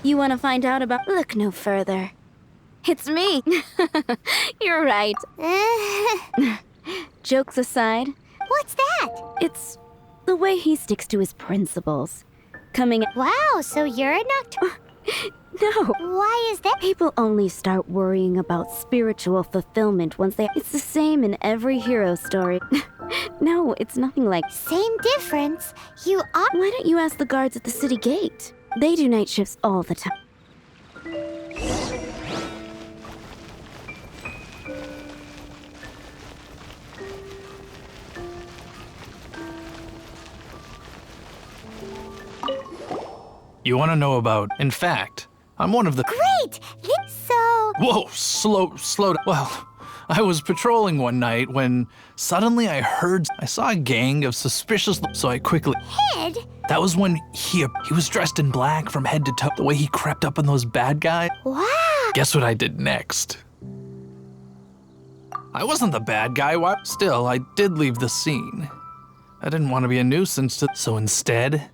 You want to find out about... Look no further. It's me. You're right. Jokes aside. What's that? It's the way he sticks to his principles. Coming... Wow, so you're a nocturne? No. Why is that? People only start worrying about spiritual fulfillment once they... It's the same in every hero story. No, it's nothing like... Same difference. You are... Why don't you ask the guards at the city gate? They do night shifts all the time. You want to know about... In fact, I'm one of the... Great! So... Whoa, slow down. Well, I was patrolling one night when suddenly I saw a gang of suspicious... So I quickly... Head? That was when he was dressed in black from head to toe. The way he crept up on those bad guys. Wow! Guess what I did next? I wasn't the bad guy. Still, I did leave the scene. I didn't want to be a nuisance so instead...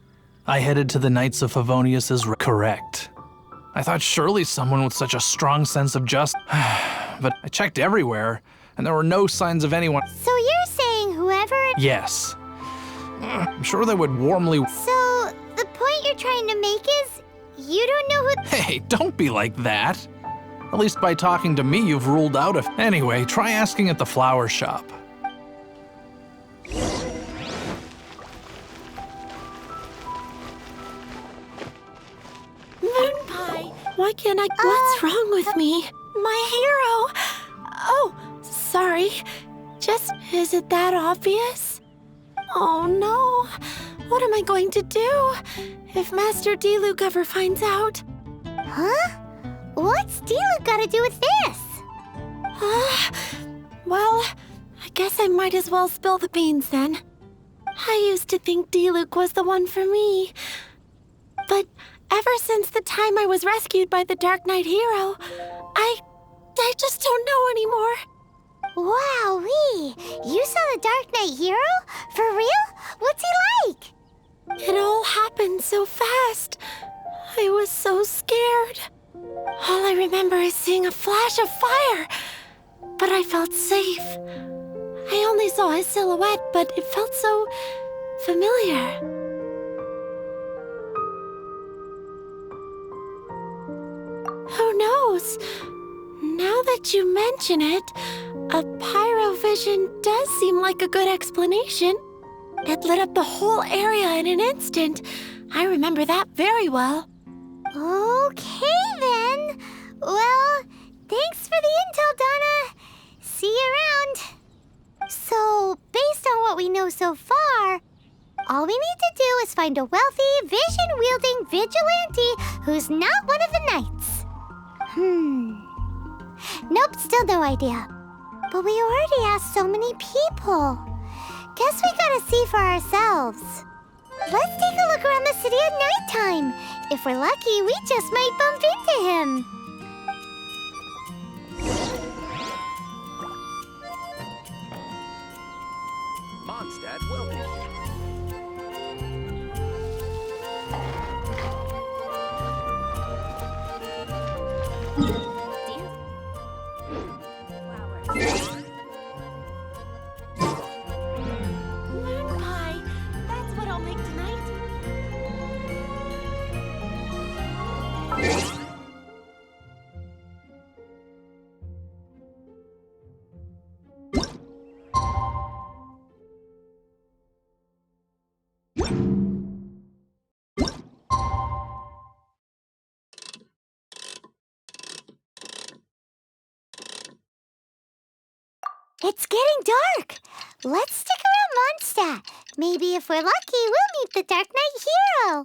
I headed to the Knights of Favonius's... Correct. I thought surely someone with such a strong sense of justice... But I checked everywhere, and there were no signs of anyone... So you're saying whoever... Yes. I'm sure they would warmly... So, the point you're trying to make is... You don't know who... Hey, don't be like that. At least by talking to me, you've ruled out a... Anyway, try asking at the flower shop. Why can't I... What's wrong with me? My hero! Oh, sorry. Just, is it that obvious? Oh no. What am I going to do if Master Diluc ever finds out? Huh? What's Diluc got to do with this? Well, I guess I might as well spill the beans then. I used to think Diluc was the one for me. But ever since the time I was rescued by the Dark Knight hero, I just don't know anymore. Wowee! You saw the Dark Knight hero? For real? What's he like? It all happened so fast. I was so scared. All I remember is seeing a flash of fire. But I felt safe. I only saw his silhouette, but it felt so familiar. Who knows? Now that you mention it, a pyrovision does seem like a good explanation. It lit up the whole area in an instant. I remember that very well. Okay, then. Well, thanks for the intel, Donna. See you around. So, based on what we know so far, all we need to do is find a wealthy, vision-wielding vigilante who's not one of the knights. Nope, still no idea. But we already asked so many people. Guess we gotta see for ourselves. Let's take a look around the city at nighttime. If we're lucky, we just might bump into him. Mondstadt welcome. Moon pie. That's what I'll make tonight. It's getting dark. Let's stick around Mondstadt. Maybe if we're lucky, we'll meet the Dark Knight hero.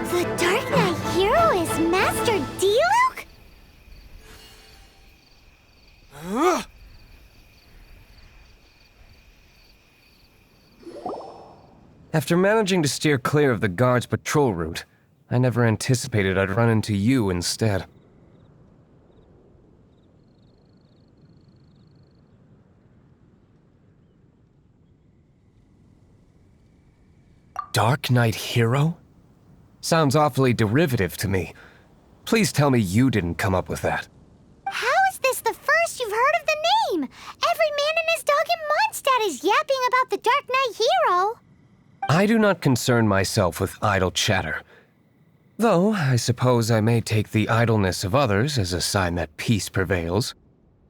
The Dark Knight hero is Master Diluc? After managing to steer clear of the guard's patrol route, I never anticipated I'd run into you instead. Dark Knight hero? Sounds awfully derivative to me. Please tell me you didn't come up with that. How is this the first you've heard of the name? Every man and his dog in Mondstadt is yapping about the Dark Knight hero. I do not concern myself with idle chatter. Though, I suppose I may take the idleness of others as a sign that peace prevails.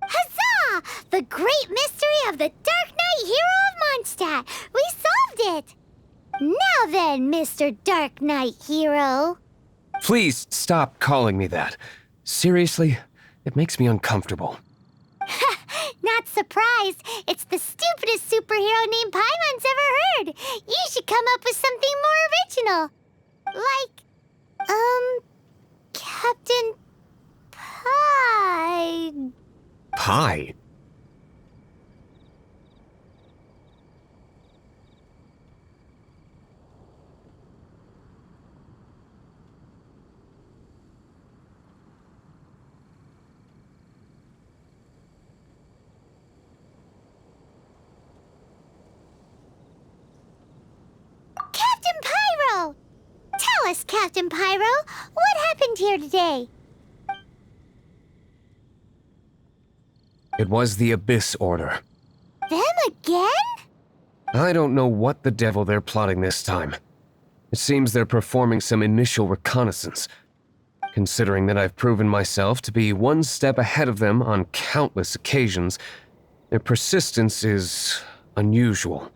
Huzzah! The great mystery of the Dark Knight hero of Mondstadt. We solved it! Now then, Mr. Dark Knight hero. Please stop calling me that. Seriously, it makes me uncomfortable. Not surprised. It's the stupidest superhero name Paimon's ever heard. You should come up with something more original. Like, Captain Pie. Pie? Captain Pyro! Tell us, Captain Pyro, what happened here today? It was the Abyss Order. Them again? I don't know what the devil they're plotting this time. It seems they're performing some initial reconnaissance. Considering that I've proven myself to be one step ahead of them on countless occasions, their persistence is unusual.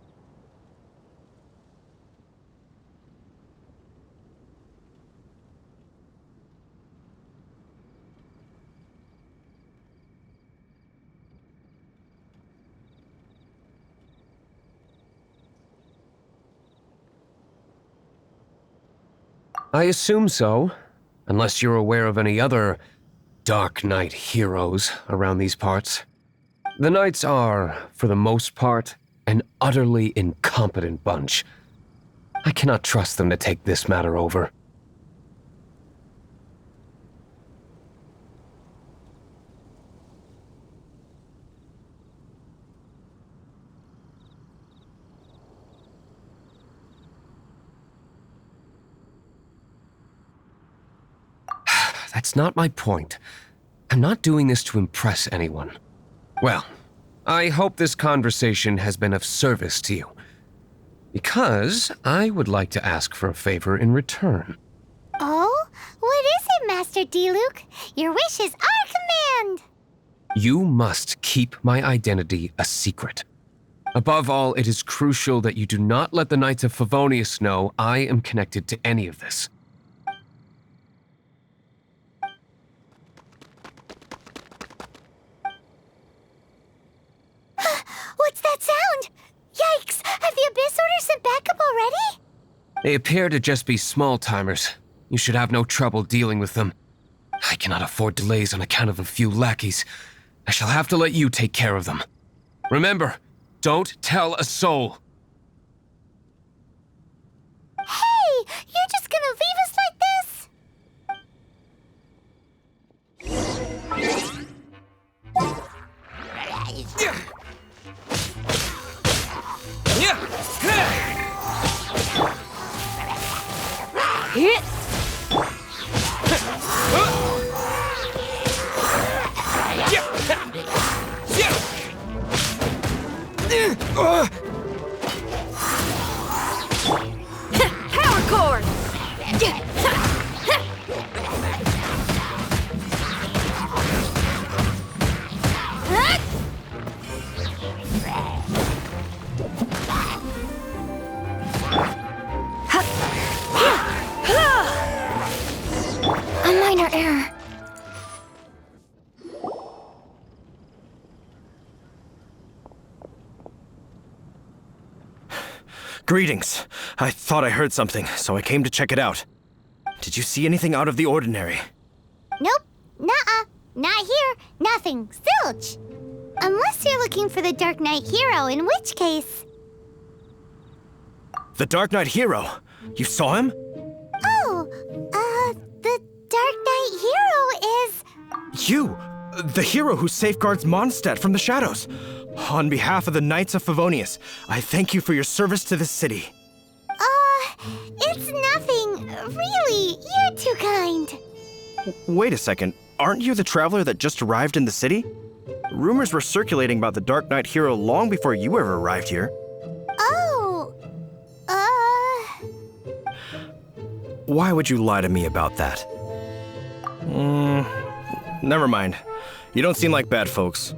I assume so, unless you're aware of any other Dark Knight heroes around these parts. The Knights are, for the most part, an utterly incompetent bunch. I cannot trust them to take this matter over. That's not my point. I'm not doing this to impress anyone. Well, I hope this conversation has been of service to you. Because I would like to ask for a favor in return. Oh? What is it, Master Diluc? Your wish is our command! You must keep my identity a secret. Above all, it is crucial that you do not let the Knights of Favonius know I am connected to any of this. What's that sound? Yikes! Have the Abyss Order sent backup already? They appear to just be small-timers. You should have no trouble dealing with them. I cannot afford delays on account of a few lackeys. I shall have to let you take care of them. Remember, don't tell a soul. Hey! You're just gonna leave us like this? Power cord! Greetings. I thought I heard something, so I came to check it out. Did you see anything out of the ordinary? Nope. Nuh-uh. Not here. Nothing. Zilch. Unless you're looking for the Dark Knight hero, in which case... The Dark Knight hero? You saw him? Oh, the Dark Knight hero is... You! The hero who safeguards Mondstadt from the shadows. On behalf of the Knights of Favonius, I thank you for your service to this city. It's nothing. Really, you're too kind. Wait a second. Aren't you the traveler that just arrived in the city? Rumors were circulating about the Dark Knight hero long before you ever arrived here. Oh, Why would you lie to me about that? Never mind. You don't seem like bad folks.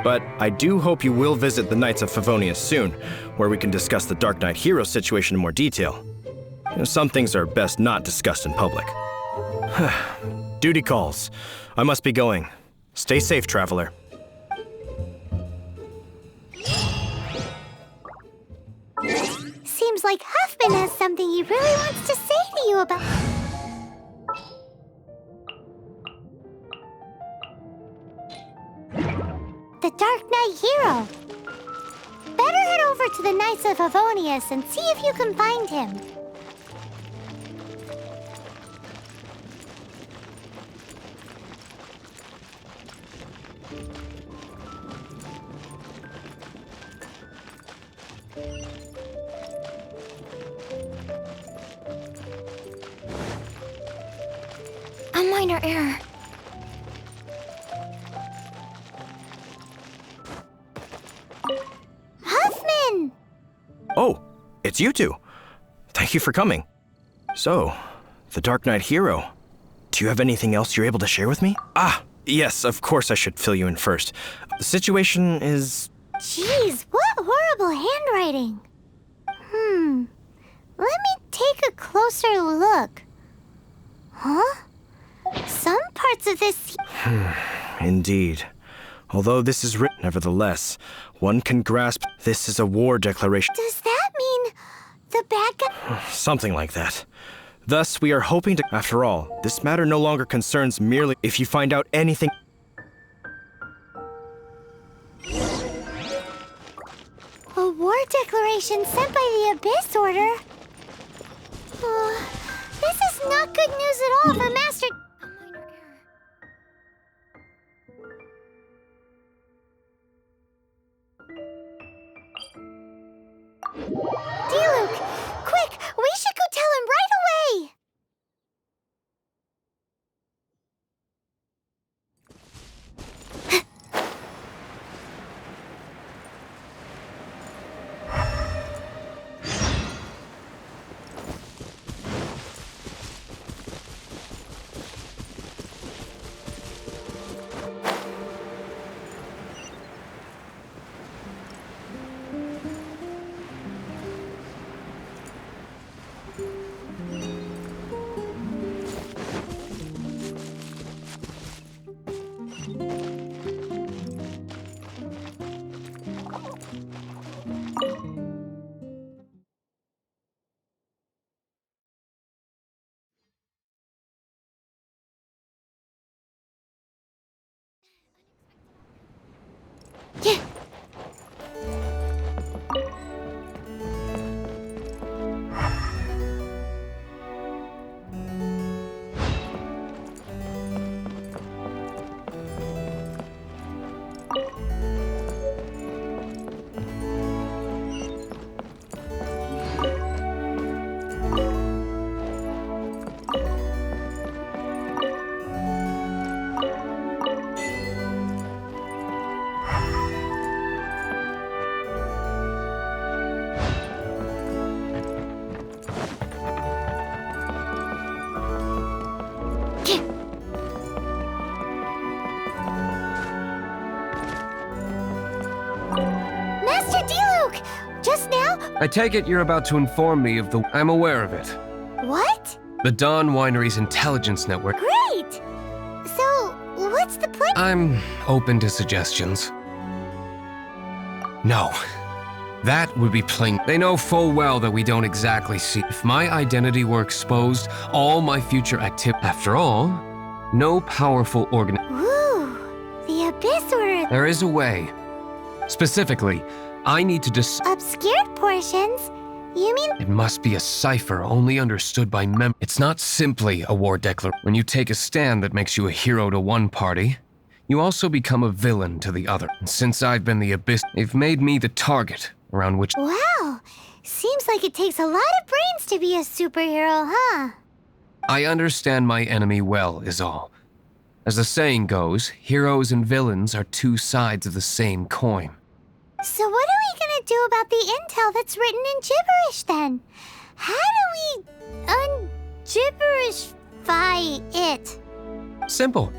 But I do hope you will visit the Knights of Favonius soon, where we can discuss the Dark Knight hero situation in more detail. Some things are best not discussed in public. Duty calls. I must be going. Stay safe, traveler. seems like Huffman has something he really wants to say to you about... The Dark Knight hero. Better head over to the Knights of Favonius and see if you can find him. A minor error. Huffman! Oh, it's you two. Thank you for coming. So, the Dark Knight hero. Do you have anything else you're able to share with me? Ah, yes, of course I should fill you in first. The situation is... Jeez, what horrible handwriting. Let me take a closer look. Huh? Some parts of this... Indeed. Although this is written, nevertheless, one can grasp this is a war declaration. Does that mean the bad guy... Something like that. Thus, we are hoping to... After all, this matter no longer concerns merely if you find out anything... A war declaration sent by the Abyss Order? This is not good news at all for Master... D-Luke! Quick! We should go tell him right away! Yeah. Master D-Luke! Just now? I take it you're about to inform me of the... I'm aware of it. What? The Dawn Winery's intelligence network. Great! So, what's the plan? I'm open to suggestions. No. That would be plain. They know full well that we don't exactly see. If my identity were exposed, all my future activity. After all, no powerful organ. Ooh, the Abyss Order. There is a way. Specifically, I need to Obscured portions? You mean? It must be a cipher only understood by It's not simply a war declaration. When you take a stand that makes you a hero to one party, you also become a villain to the other. And since I've been the Abyss, they've made me the target around which. Wow, seems like it takes a lot of brains to be a superhero, huh? I understand my enemy well, is all. As the saying goes, heroes and villains are two sides of the same coin. So what are we gonna do about the intel that's written in gibberish then? How do we un-gibberishify it? Simple.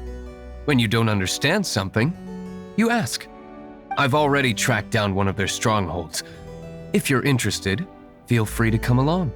When you don't understand something, you ask. I've already tracked down one of their strongholds. If you're interested, feel free to come along.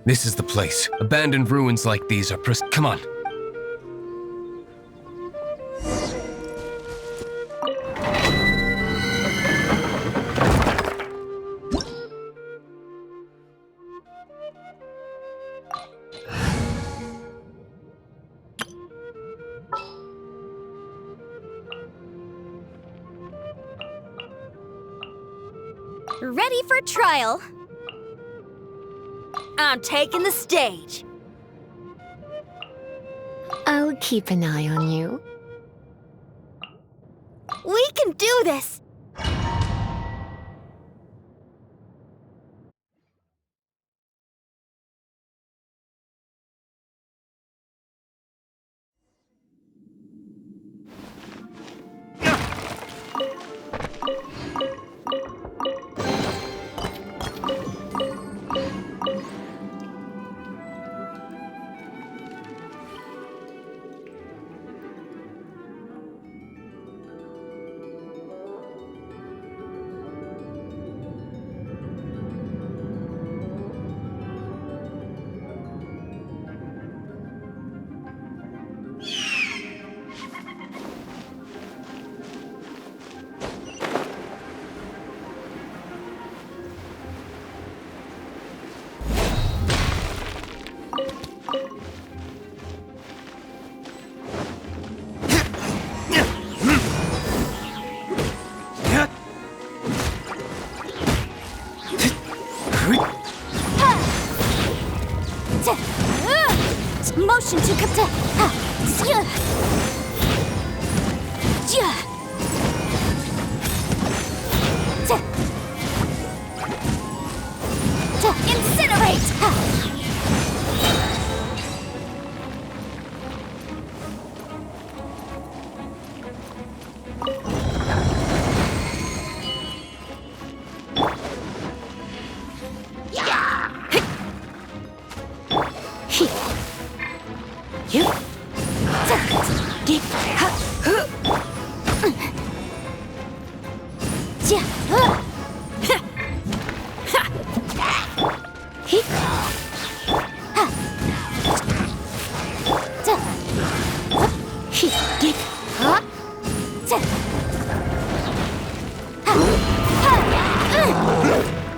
This is the place. Abandoned ruins like these are Come on. Ready for trial. I'm taking the stage. I'll keep an eye on you. We can do this! Motion to incinerate.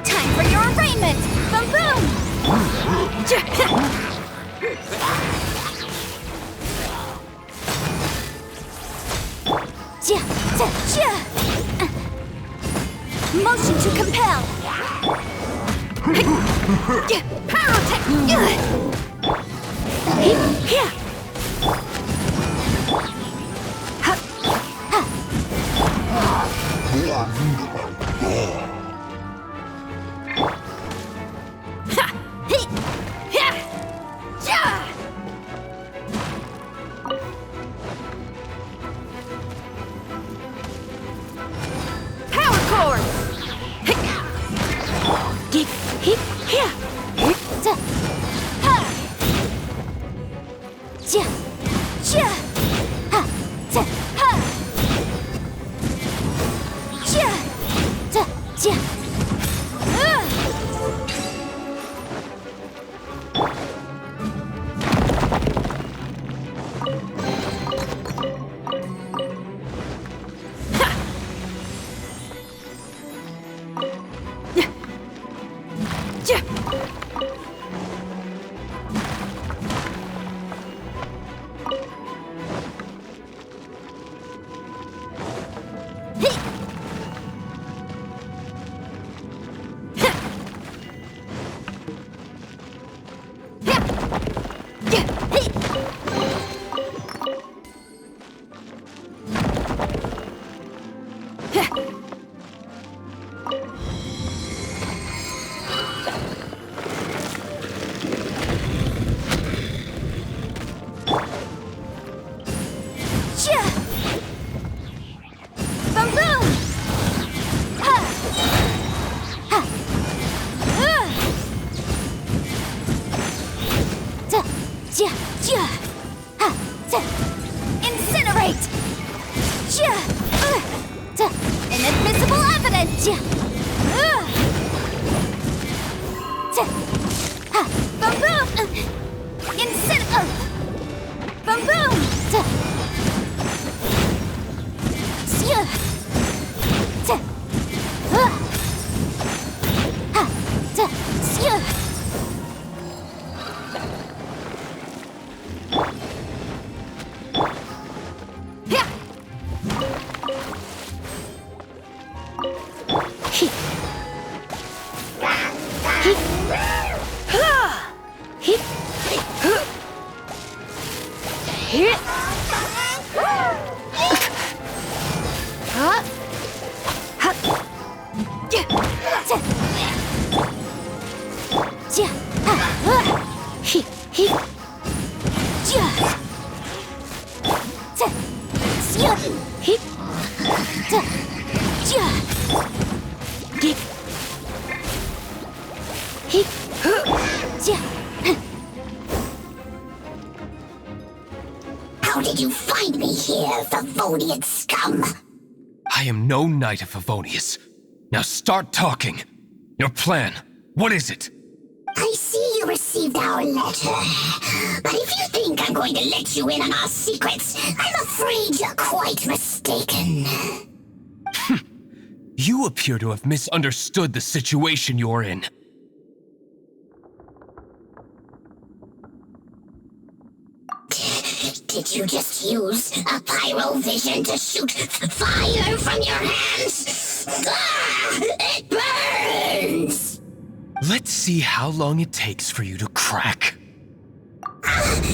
Time for your arraignment! Boom boom! Motion to compel! ja, ja, ha, ta, ha. Ja, ta, ja. Incinerate! Inadmissible evidence! Boom boom! Boom boom! How did you find me here, Favonian scum? I am no Knight of Favonius. Now start talking. Your plan, what is it? I see you received our letter. But if you think I'm going to let you in on our secrets, I'm afraid you're quite mistaken. You appear to have misunderstood the situation you're in. Did you just use a pyrovision to shoot fire from your hands? Ah, it burns! Let's see how long it takes for you to crack.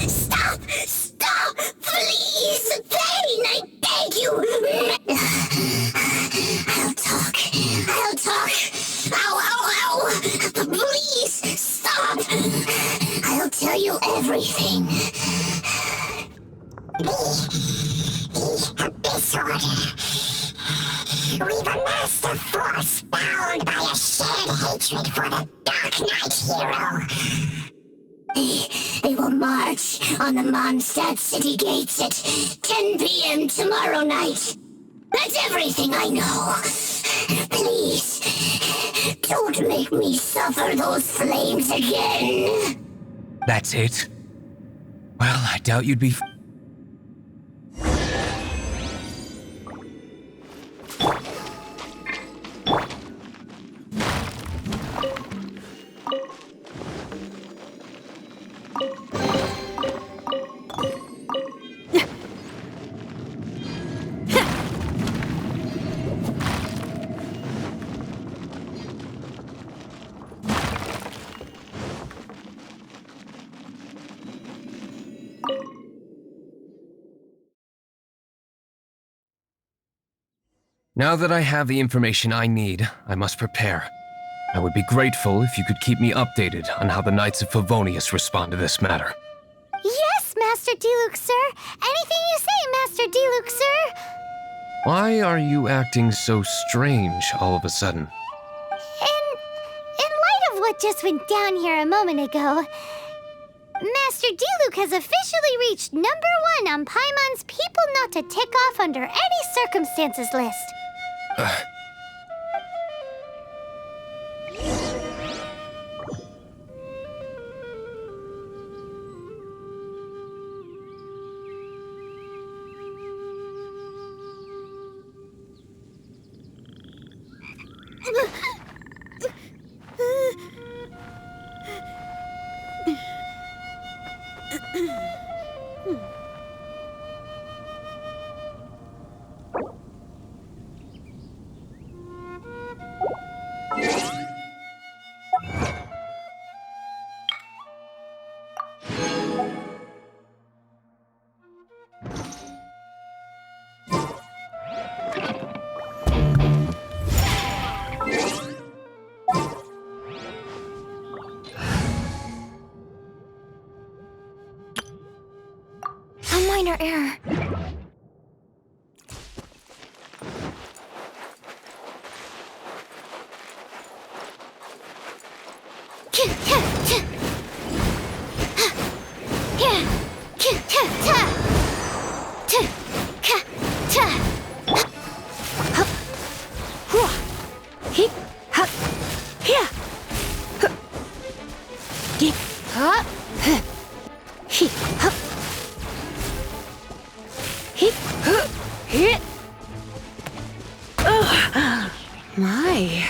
Stop! Stop! Please! Pain! I beg you! I'll talk! Ow, ow, ow! Please! Stop! I'll tell you everything. Disorder. We've amassed a force bound by a shared hatred for the Dark Knight hero. They will march on the Mondstadt city gates at 10 p.m. tomorrow night. That's everything I know. Please, don't make me suffer those flames again. That's it? Well, I doubt you'd be... Now that I have the information I need, I must prepare. I would be grateful if you could keep me updated on how the Knights of Favonius respond to this matter. Yes, Master Diluc, sir. Anything you say, Master Diluc, sir. Why are you acting so strange all of a sudden? In light of what just went down here a moment ago, Master Diluc has officially reached #1 on Paimon's people not to tick off under any circumstances list. A minor error. My.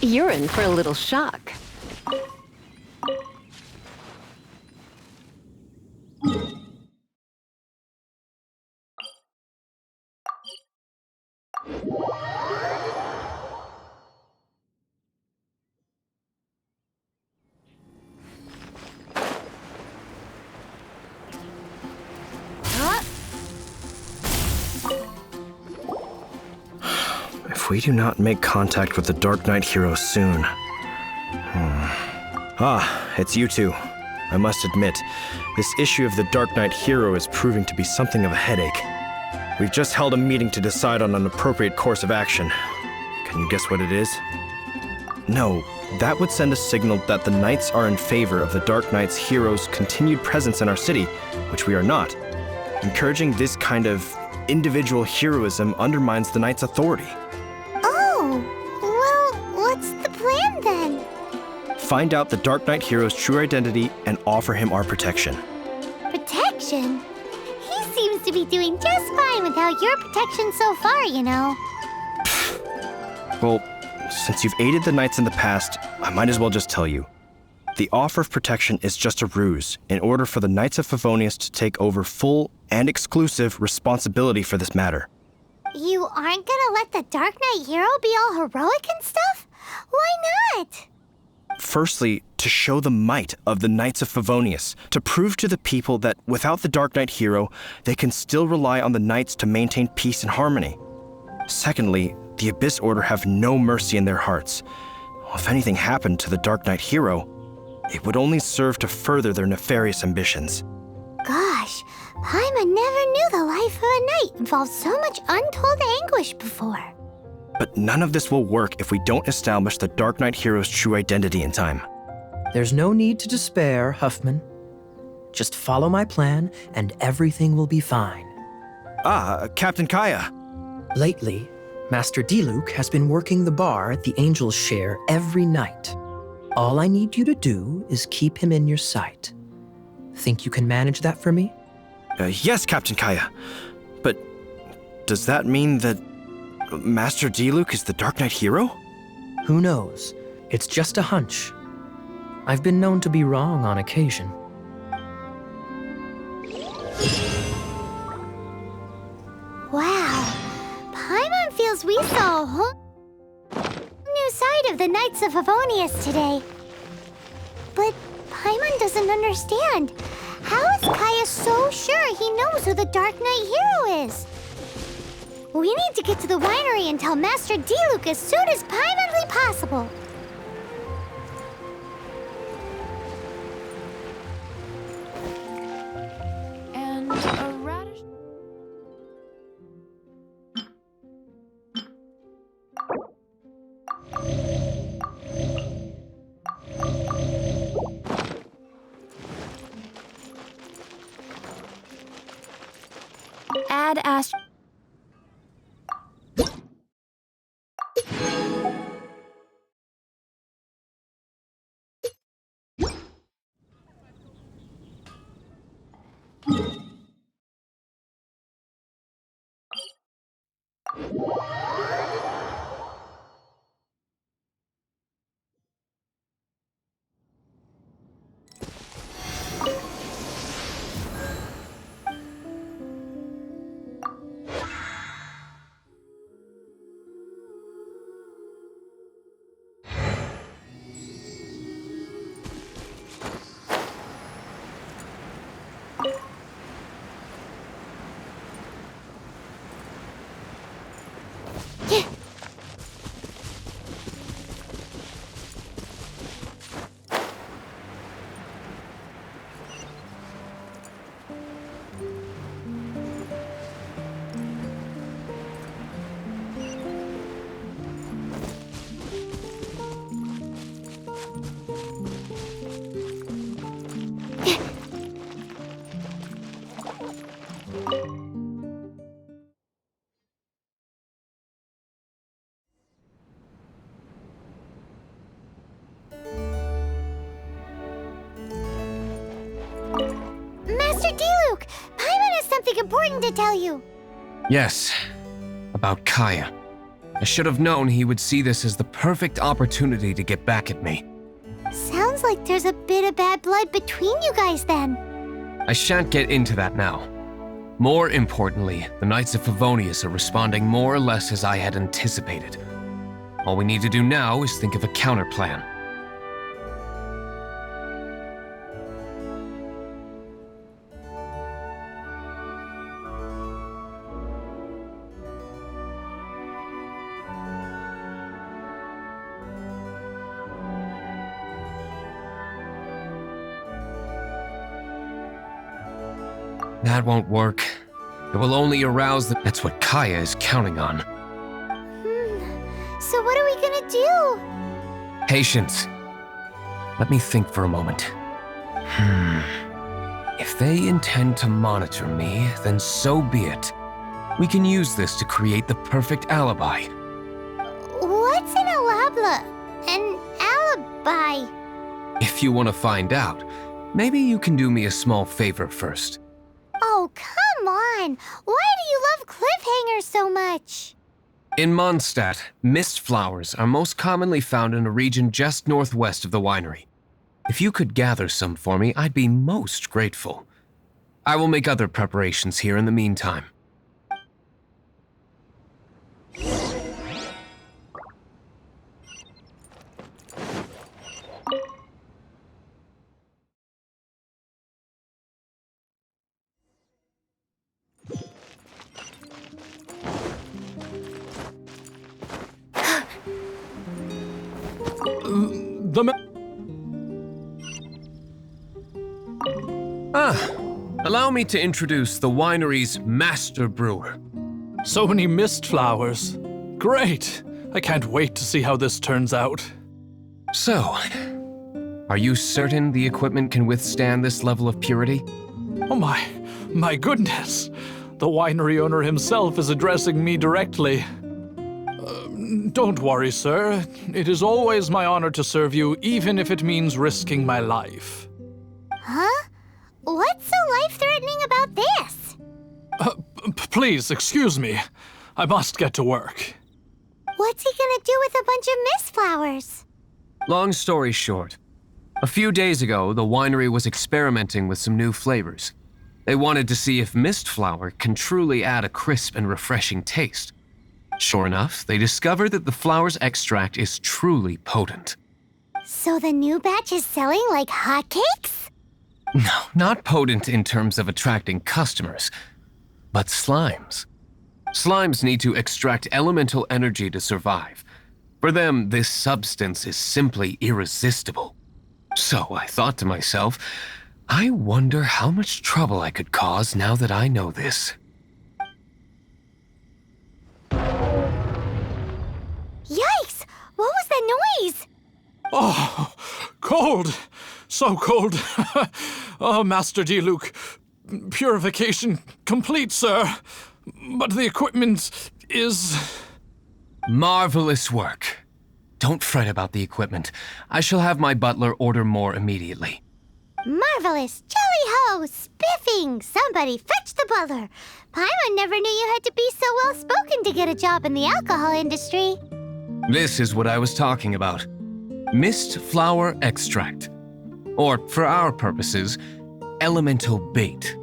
You're in for a little shock. If we do not make contact with the Dark Knight hero soon... Ah, it's you two. I must admit, this issue of the Dark Knight hero is proving to be something of a headache. We've just held a meeting to decide on an appropriate course of action. Can you guess what it is? No, that would send a signal that the Knights are in favor of the Dark Knight's hero's continued presence in our city, which we are not. Encouraging this kind of individual heroism undermines the Knights' authority. What's the plan then? Find out the Dark Knight hero's true identity and offer him our protection. Protection? He seems to be doing just fine without your protection so far, you know. Well, since you've aided the Knights in the past, I might as well just tell you. The offer of protection is just a ruse in order for the Knights of Favonius to take over full and exclusive responsibility for this matter. You aren't gonna let the Dark Knight hero be all heroic and stuff? Why not? Firstly, to show the might of the Knights of Favonius, to prove to the people that without the Dark Knight hero, they can still rely on the Knights to maintain peace and harmony. Secondly, the Abyss Order have no mercy in their hearts. If anything happened to the Dark Knight hero, it would only serve to further their nefarious ambitions. Gosh, Paimon never knew the life of a knight involved so much untold anguish before. But none of this will work if we don't establish the Dark Knight hero's true identity in time. There's no need to despair, Huffman. Just follow my plan and everything will be fine. Ah, Captain Kaya. Lately, Master Diluc has been working the bar at the Angel's Share every night. All I need you to do is keep him in your sight. Think you can manage that for me? Yes, Captain Kaya. But does that mean that Master Diluc is the Dark Knight hero? Who knows? It's just a hunch. I've been known to be wrong on occasion. Wow, Paimon feels we saw a whole new side of the Knights of Favonius today. But Paimon doesn't understand. How is Kaya so sure he knows who the Dark Knight hero is? We need to get to the winery and tell Master Diluc as soon as Paimonly possible. And a radish. Dad asked... Master Diluc, Paimon has something important to tell you. Yes, about Kaya. I should have known he would see this as the perfect opportunity to get back at me. Sounds like there's a bit of bad blood between you guys then. I shan't get into that now. More importantly, the Knights of Favonius are responding more or less as I had anticipated. All we need to do now is think of a counterplan. That won't work. It will only arouse the... That's what Kaya is counting on. So what are we gonna do? Patience. Let me think for a moment. If they intend to monitor me, then so be it. We can use this to create the perfect alibi. What's an alabla? An alibi? If you want to find out, maybe you can do me a small favor first. Oh, come on! Why do you love cliffhangers so much? In Mondstadt, mist flowers are most commonly found in a region just northwest of the winery. If you could gather some for me, I'd be most grateful. I will make other preparations here in the meantime. Allow me to introduce the winery's master brewer. So many mist flowers. Great! I can't wait to see how this turns out. So, are you certain the equipment can withstand this level of purity? Oh my goodness! The winery owner himself is addressing me directly. Don't worry, sir. It is always my honor to serve you, even if it means risking my life. Huh? What's so life-threatening about this? Please, excuse me. I must get to work. What's he gonna do with a bunch of mist flowers? Long story short, a few days ago, the winery was experimenting with some new flavors. They wanted to see if mist flower can truly add a crisp and refreshing taste. Sure enough, they discovered that the flower's extract is truly potent. So the new batch is selling like hotcakes? No, not potent in terms of attracting customers, but slimes. Slimes need to extract elemental energy to survive. For them, this substance is simply irresistible. So I thought to myself, I wonder how much trouble I could cause now that I know this. Yikes! What was that noise? Oh, cold! So cold! Oh, Master Diluc, purification complete, sir. but the equipment is... Marvelous work. Don't fret about the equipment. I shall have my butler order more immediately. Marvelous! Jolly-ho! Spiffing! Somebody fetch the butler! Paimon never knew you had to be so well-spoken to get a job in the alcohol industry. This is what I was talking about. Mist flower extract. Or, for our purposes, elemental bait.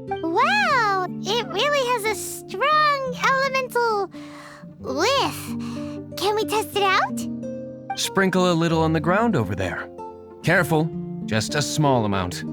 Wow! It really has a strong elemental whiff. Can we test it out? Sprinkle a little on the ground over there. Careful, just a small amount.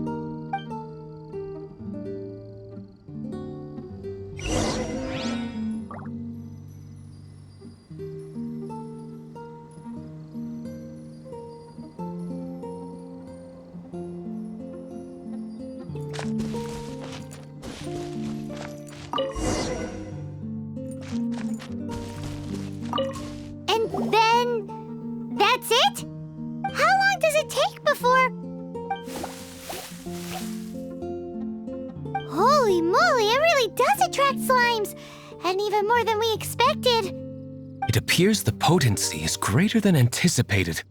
And then... that's it? How long does it take before... Holy moly, it really does attract slimes! And even more than we expected. It appears the potency is greater than anticipated.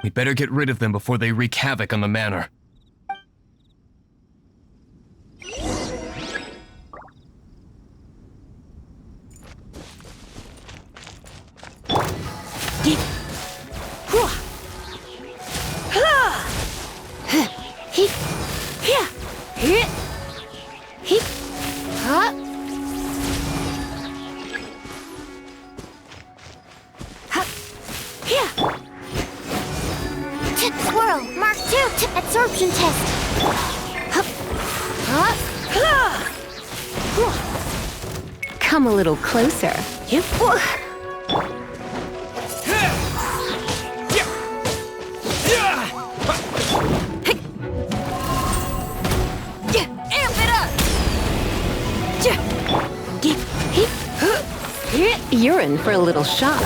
We'd better get rid of them before they wreak havoc on the manor. Swirl, Mark 2, absorption test. Come a little closer. You're in for a little shock.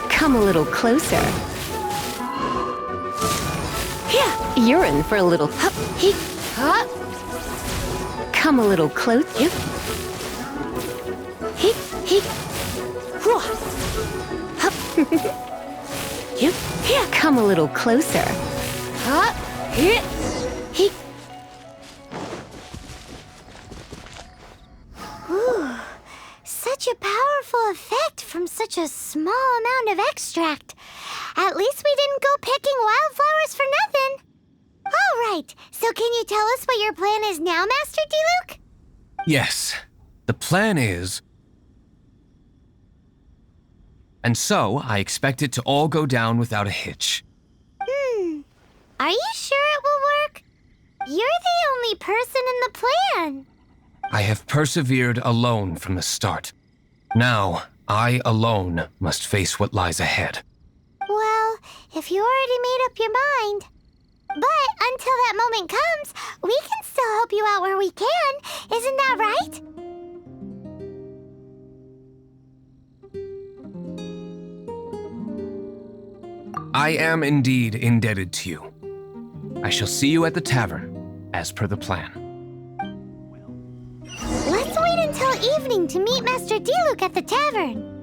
Come a little closer. You're in for a little... Come a little closer. Come a little closer. Ooh, such a powerful effect from such a small amount of extract. At least we didn't go picking wildflowers for nothing. All right, so can you tell us what your plan is now, Master Diluc? Yes, the plan is... And so, I expect it to all go down without a hitch. Are you sure it will work? You're the only person in the plan. I have persevered alone from the start. Now, I alone must face what lies ahead. Well, if you already made up your mind. But until that moment comes, we can still help you out where we can. Isn't that right? I am indeed indebted to you. I shall see you at the tavern, as per the plan. Let's wait until evening to meet Master Diluc at the tavern.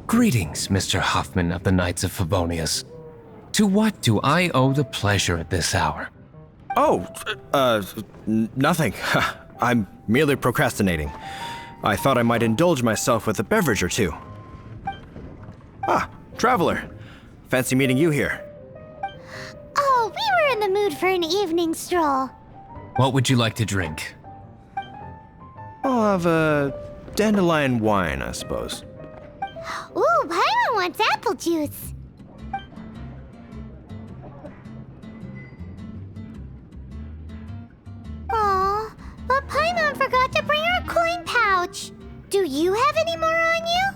Greetings, Mr. Hoffman of the Knights of Favonius. To what do I owe the pleasure at this hour? Oh, nothing. I'm merely procrastinating. I thought I might indulge myself with a beverage or two. Ah, traveler. Fancy meeting you here. Oh, we were in the mood for an evening stroll. What would you like to drink? I'll have a dandelion wine, I suppose. Ooh, Paimon wants apple juice. Aw, but Paimon forgot to bring her coin pouch. Do you have any more on you?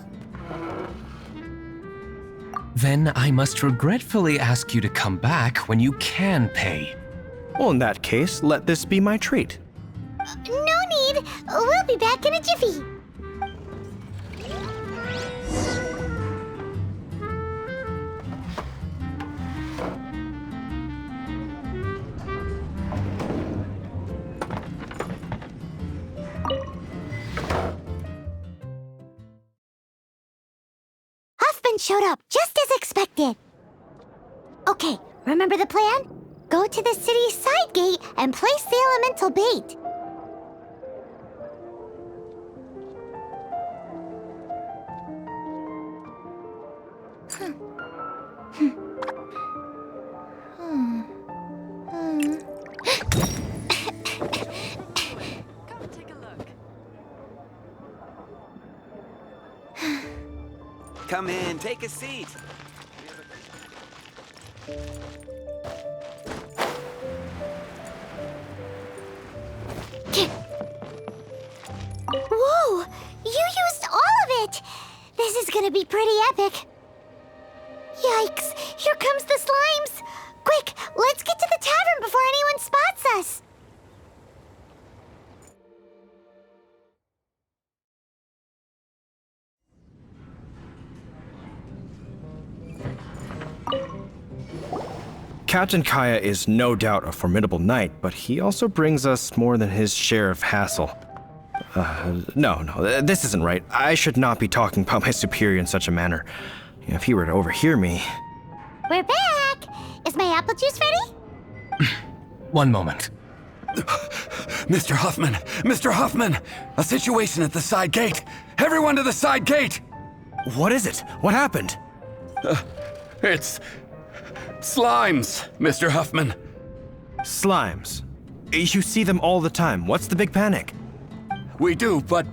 Then I must regretfully ask you to come back when you can pay. Well, in that case, let this be my treat. No need. We'll be back in a jiffy. Huffman showed up just as expected. Okay, remember the plan? Go to the city's side gate and place the elemental bait. Come in, take a seat. Whoa! You used all of it! This is gonna be pretty epic. Yikes! Here comes the slimes! Quick, let's get to the tavern before anyone spots us! Captain Kaya is no doubt a formidable knight, but he also brings us more than his share of hassle. No, this isn't right. I should not be talking about my superior in such a manner. If he were to overhear me... We're back! Is my apple juice ready? One moment. Mr. Huffman! Mr. Huffman! A situation at the side gate! Everyone to the side gate! What is it? What happened? It's... slimes, Mr. Huffman. Slimes. You see them all the time. What's the big panic? We do, but...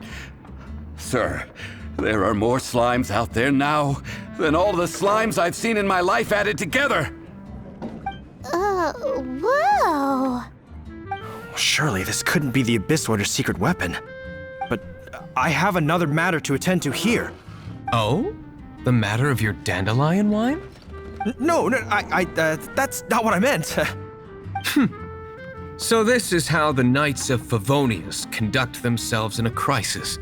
Sir, there are more slimes out there now than all the slimes I've seen in my life added together! Whoa! Surely this couldn't be the Abyss Order's secret weapon. But I have another matter to attend to here. Oh? The matter of your dandelion wine? No, that's not what I meant. So this is how the Knights of Favonius conduct themselves in a crisis.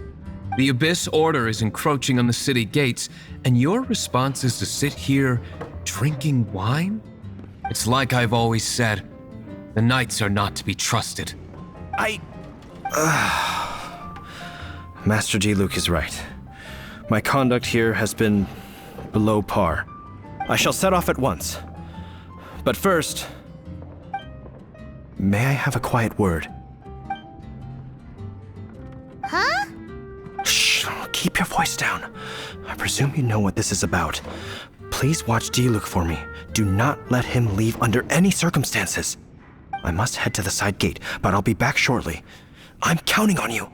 The Abyss Order is encroaching on the city gates, and your response is to sit here drinking wine? It's like I've always said, the Knights are not to be trusted. Master Diluc is right. My conduct here has been below par. I shall set off at once. But first, may I have a quiet word? Huh? Shh, keep your voice down. I presume you know what this is about. Please watch Diluc for me. Do not let him leave under any circumstances. I must head to the side gate, but I'll be back shortly. I'm counting on you.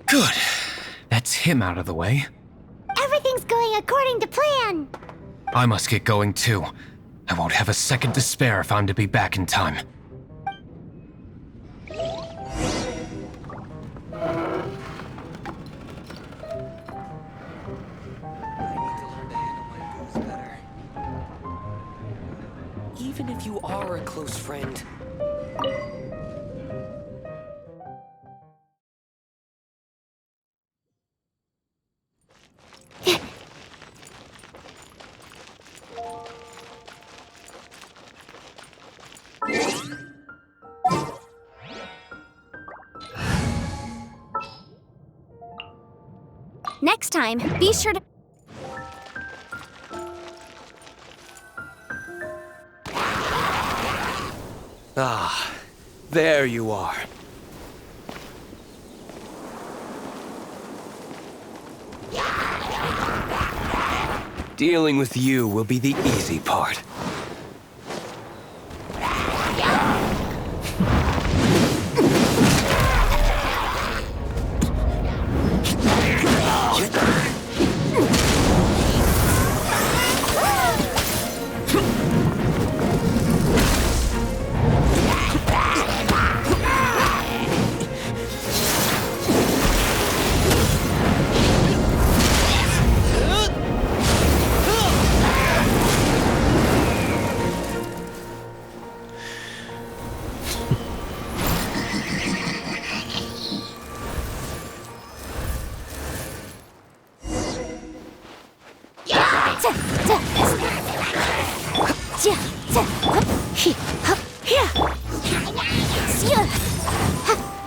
Good. That's him out of the way. Everything's going according to plan. I must get going too. I won't have a second to spare if I'm to be back in time. Even if you are a close friend. Next time, be sure to... Ah, there you are. Dealing with you will be the easy part.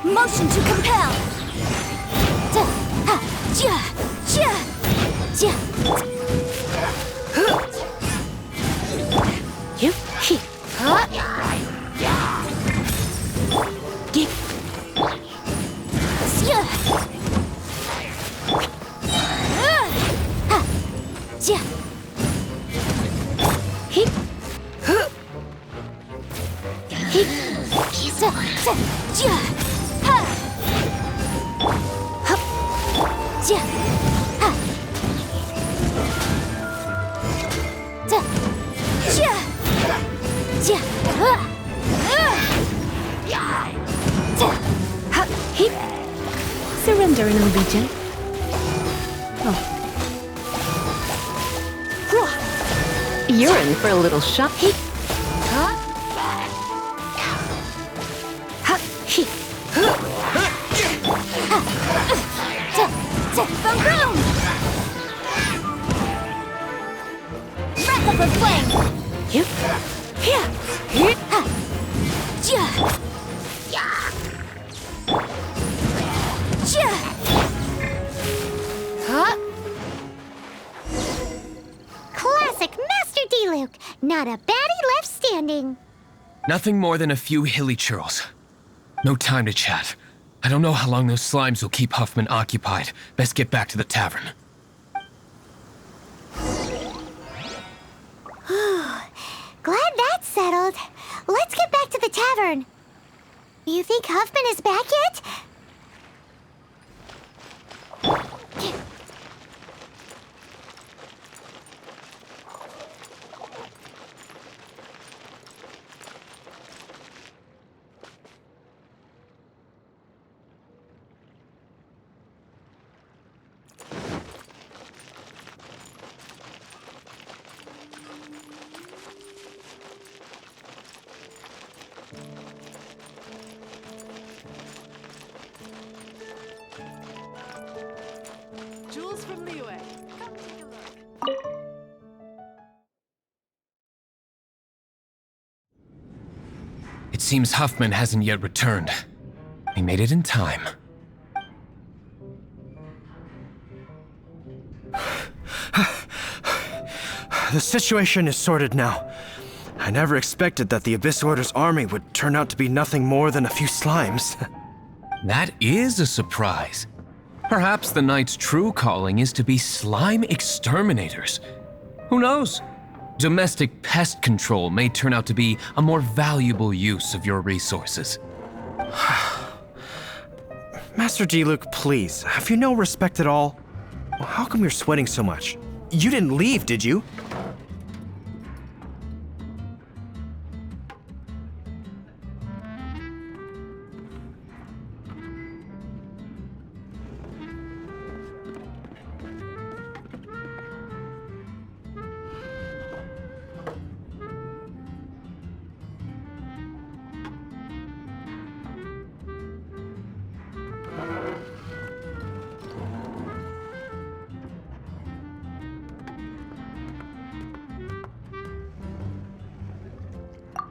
Motion to compel. Surrender in allegiance. You're in for a little shock. Boom! Breath of the flame! Classic Master D-Luke! Not a baddie left standing. Nothing more than a few hilly churls. No time to chat. I don't know how long those slimes will keep Huffman occupied. Best get back to the tavern. Glad that's settled. Let's get back to the tavern. You think Huffman is back yet? Jules from Liyue. Come take a look. It seems Huffman hasn't yet returned. He made it in time. The situation is sorted now. I never expected that the Abyss Order's army would turn out to be nothing more than a few slimes. That is a surprise. Perhaps the Knight's true calling is to be slime exterminators. Who knows? Domestic pest control may turn out to be a more valuable use of your resources. Master D-Luke, please, have you no respect at all? How come you're sweating so much? You didn't leave, did you?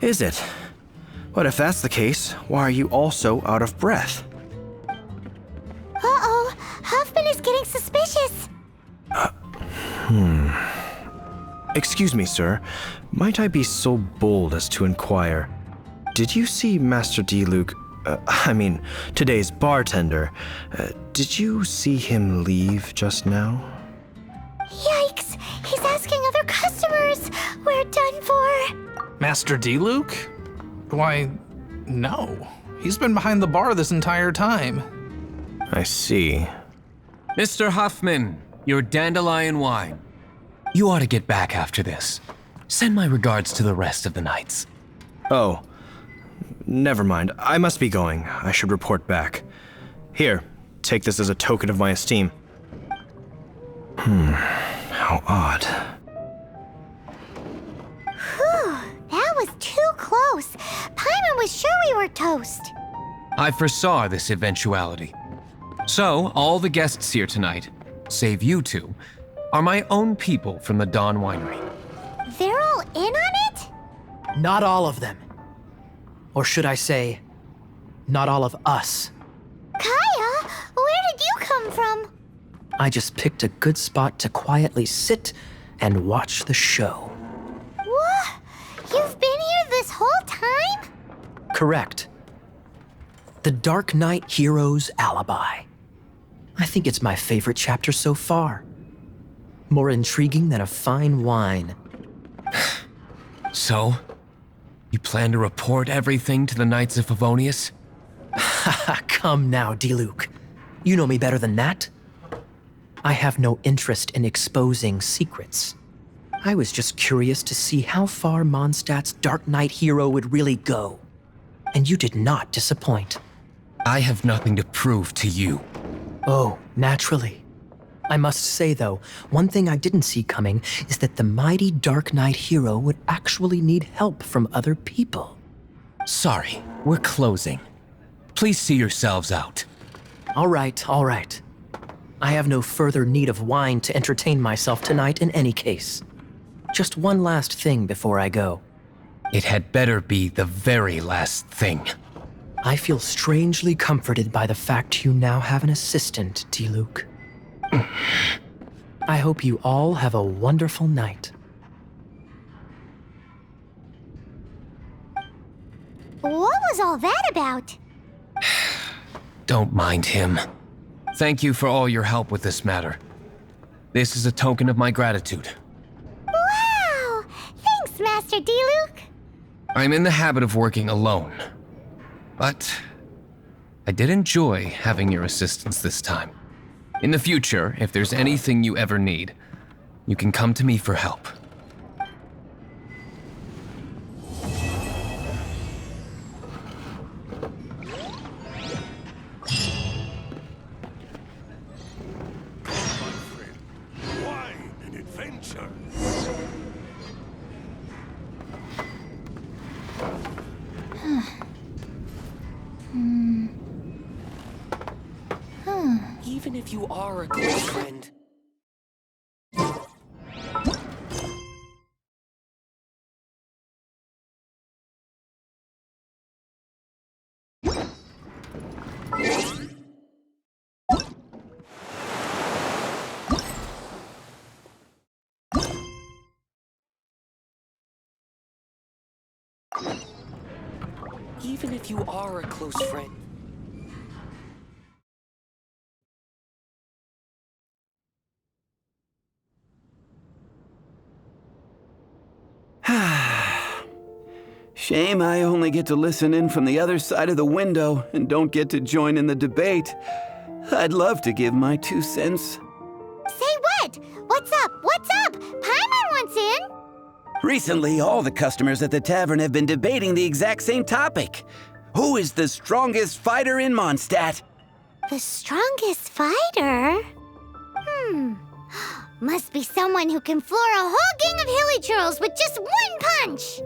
Is it? But if that's the case, why are you also out of breath? Uh-oh, Huffman is getting suspicious. Excuse me, sir. Might I be so bold as to inquire? did you see Master Diluc, today's bartender? Did you see him leave just now? Yikes! He's asking other customers! We're done for! Master Diluc? Why, no. He's been behind the bar this entire time. I see. Mr. Huffman, your dandelion wine. You ought to get back after this. Send my regards to the rest of the knights. Oh, never mind. I must be going. I should report back. Here, take this as a token of my esteem. How odd. Whew, that was too close. Paimon was sure we were toast. I foresaw this eventuality. So, all the guests here tonight, save you two, are my own people from the Dawn Winery. They're all in on it? Not all of them. Or should I say, not all of us. Kaya, where did you come from? I just picked a good spot to quietly sit and watch the show. What? You've been here this whole time? Correct. The Dark Knight Hero's Alibi. I think it's my favorite chapter so far. More intriguing than a fine wine. So, you plan to report everything to the Knights of Favonius? Come now, Diluc. You know me better than that. I have no interest in exposing secrets. I was just curious to see how far Mondstadt's Dark Knight hero would really go. And you did not disappoint. I have nothing to prove to you. Oh, naturally. I must say, though, one thing I didn't see coming is that the mighty Dark Knight hero would actually need help from other people. Sorry, we're closing. Please see yourselves out. All right, all right. I have no further need of wine to entertain myself tonight in any case. Just one last thing before I go. It had better be the very last thing. I feel strangely comforted by the fact you now have an assistant, Diluc. I hope you all have a wonderful night. What was all that about? Don't mind him. Thank you for all your help with this matter. This is a token of my gratitude. Wow! Thanks, Master Diluc. I'm in the habit of working alone. But I did enjoy having your assistance this time. In the future, if there's anything you ever need, you can come to me for help. Wine and adventure. Even if you are a close friend. Even if you are a close friend. Shame I only get to listen in from the other side of the window and don't get to join in the debate. I'd love to give my 2 cents. Say what? What's up? What's up? Paimon wants in. Recently, all the customers at the tavern have been debating the exact same topic. Who is the strongest fighter in Mondstadt? The strongest fighter? Must be someone who can floor a whole gang of hilly churls with just one punch.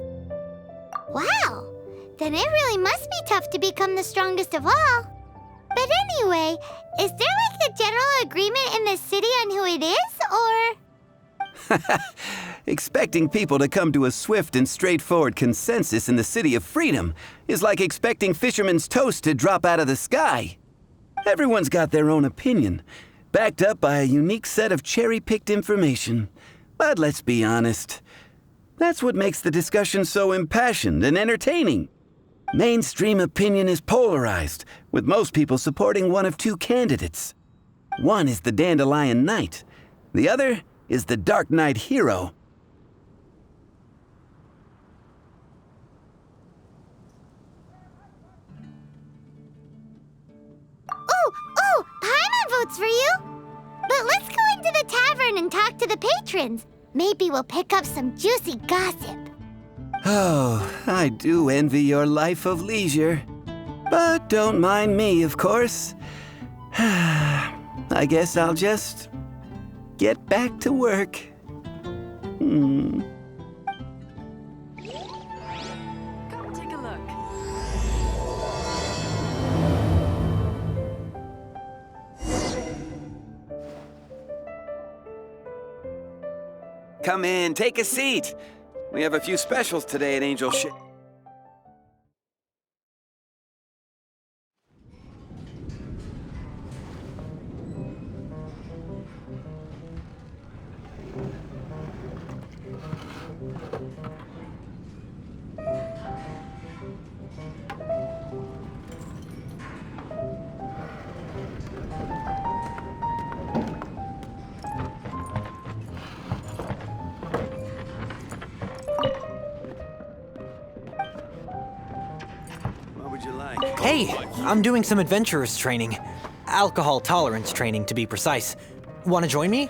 Wow, then it really must be tough to become the strongest of all. But anyway, is there like a general agreement in the city on who it is, or? Expecting people to come to a swift and straightforward consensus in the City of Freedom is like expecting fisherman's toast to drop out of the sky. Everyone's got their own opinion, backed up by a unique set of cherry-picked information. But let's be honest, that's what makes the discussion so impassioned and entertaining. Mainstream opinion is polarized, with most people supporting one of two candidates. One is the Dandelion Knight. The other is the Dark Knight Hero. Oh, Paimon votes for you! But let's go into the tavern and talk to the patrons. Maybe we'll pick up some juicy gossip. Oh, I do envy your life of leisure. But don't mind me, of course. I guess I'll just get back to work. Come take a look. Come in, take a seat. We have a few specials today at Angel Ship. Hey, I'm doing some adventurers training. Alcohol tolerance training, to be precise. Want to join me?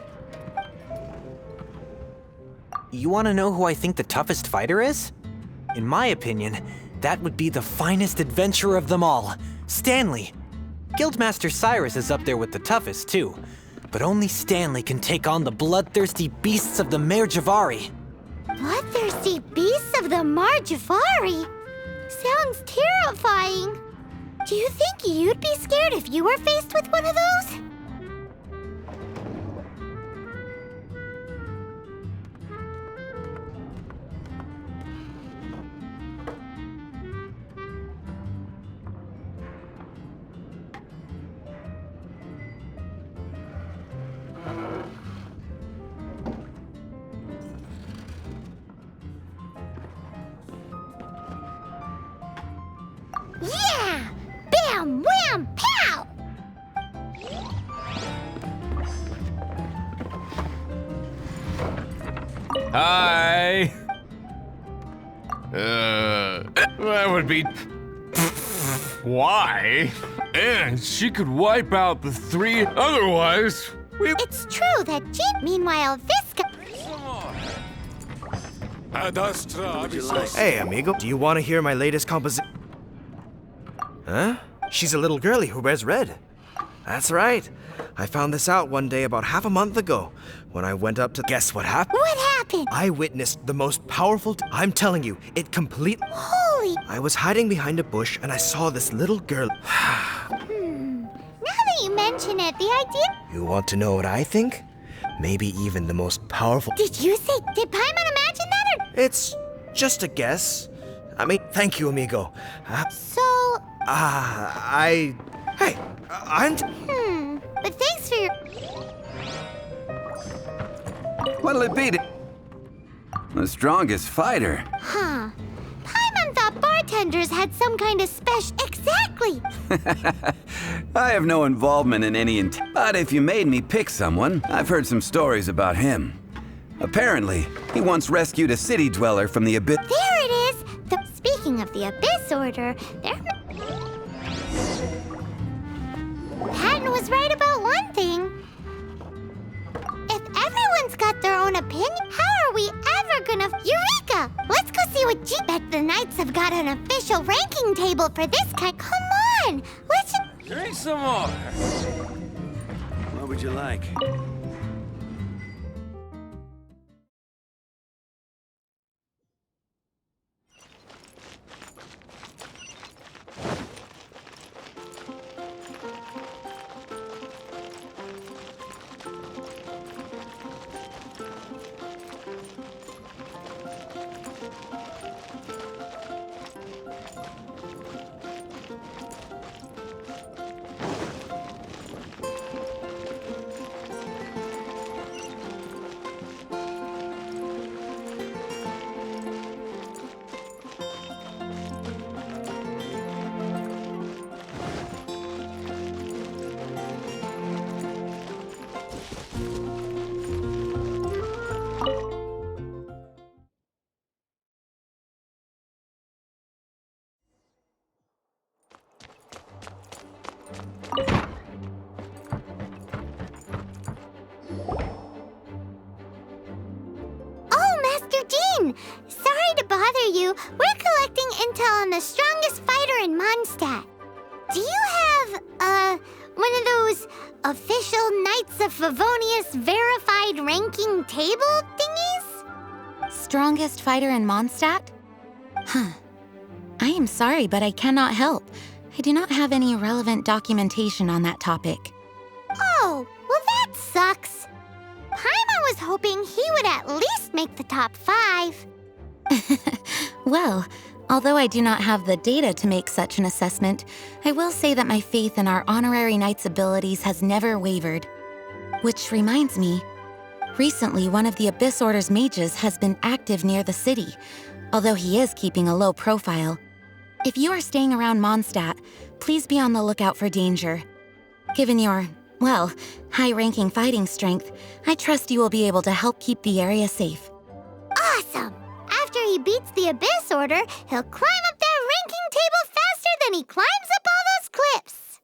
You want to know who I think the toughest fighter is? In my opinion, that would be the finest adventurer of them all, Stanley. Guildmaster Cyrus is up there with the toughest, too. But only Stanley can take on the bloodthirsty beasts of the Mare Javari. Bloodthirsty beasts of the Marjavari? Sounds terrifying. Do you think you'd be scared if you were faced with one of those? Yeah! Bam! Wham! Pow! Hi! That would be... Why? And she could wipe out the three otherwise. It's true that Jean... Meanwhile, Visca... Hey, amigo. Do you want to hear my latest composition? Huh? She's a little girlie who wears red. That's right. I found this out one day about half a month ago when I went up to... Guess what happened? What happened? I witnessed the most powerful... I'm telling you, it complete... Holy... I was hiding behind a bush and I saw this little girl... Now that you mention it, the idea... You want to know what I think? Maybe even the most powerful... Did you say... Did Paimon imagine that or... It's just a guess. I mean, thank you, amigo. So... Hey, I'm... But thanks for your... What'll it be? The strongest fighter. Huh. Paimon thought bartenders had some kind of special... Exactly! I have no involvement in any but if you made me pick someone, I've heard some stories about him. Apparently, he once rescued a city dweller from the abyss. There it is! Speaking of the Abyss Order, Patton was right about one thing. If everyone's got their own opinion, how are we ever gonna... Eureka! Let's go see what Bet the Knights have got an official ranking table for this kind. Come on! Let's... Drink some more. What would you like? sorry to bother you. We're collecting intel on the strongest fighter in Mondstadt. Do you have, one of those official Knights of Favonius verified ranking table thingies? Strongest fighter in Mondstadt? Huh. I am sorry, but I cannot help. I do not have any relevant documentation on that topic. Oh, well that sucks. Paimon was hoping he would at least make the top 5. Well, although I do not have the data to make such an assessment, I will say that my faith in our honorary knight's abilities has never wavered. Which reminds me, recently one of the Abyss Order's mages has been active near the city, although he is keeping a low profile. If you are staying around Mondstadt, please be on the lookout for danger. Given your, well, high-ranking fighting strength, I trust you will be able to help keep the area safe. Awesome! After he beats the Abyss Order, he'll climb up that ranking table faster than he climbs up all those cliffs!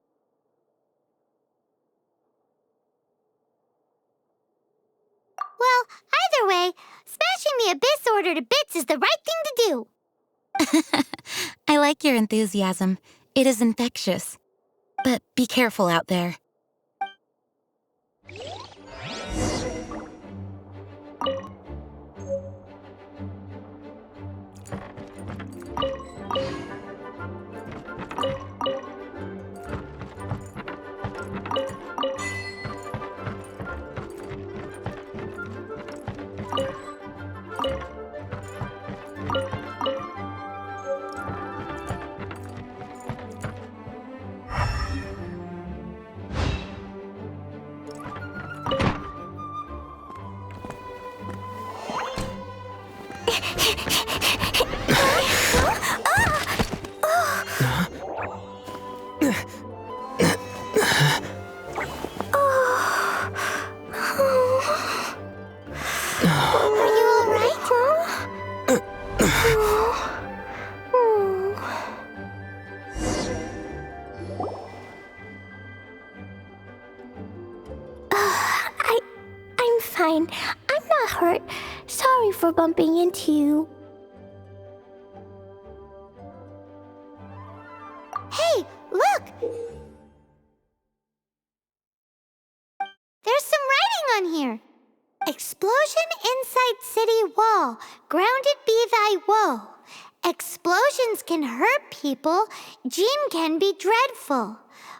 Well, either way, smashing the Abyss Order to bits is the right thing to do! I like your enthusiasm. It is infectious. But be careful out there. I'm fine. I'm not hurt. Sorry for bumping into you. Hey, look! There's some writing on here. Explosion inside city wall. Grounded be thy woe. Explosions can hurt people. Jean can be dreadful.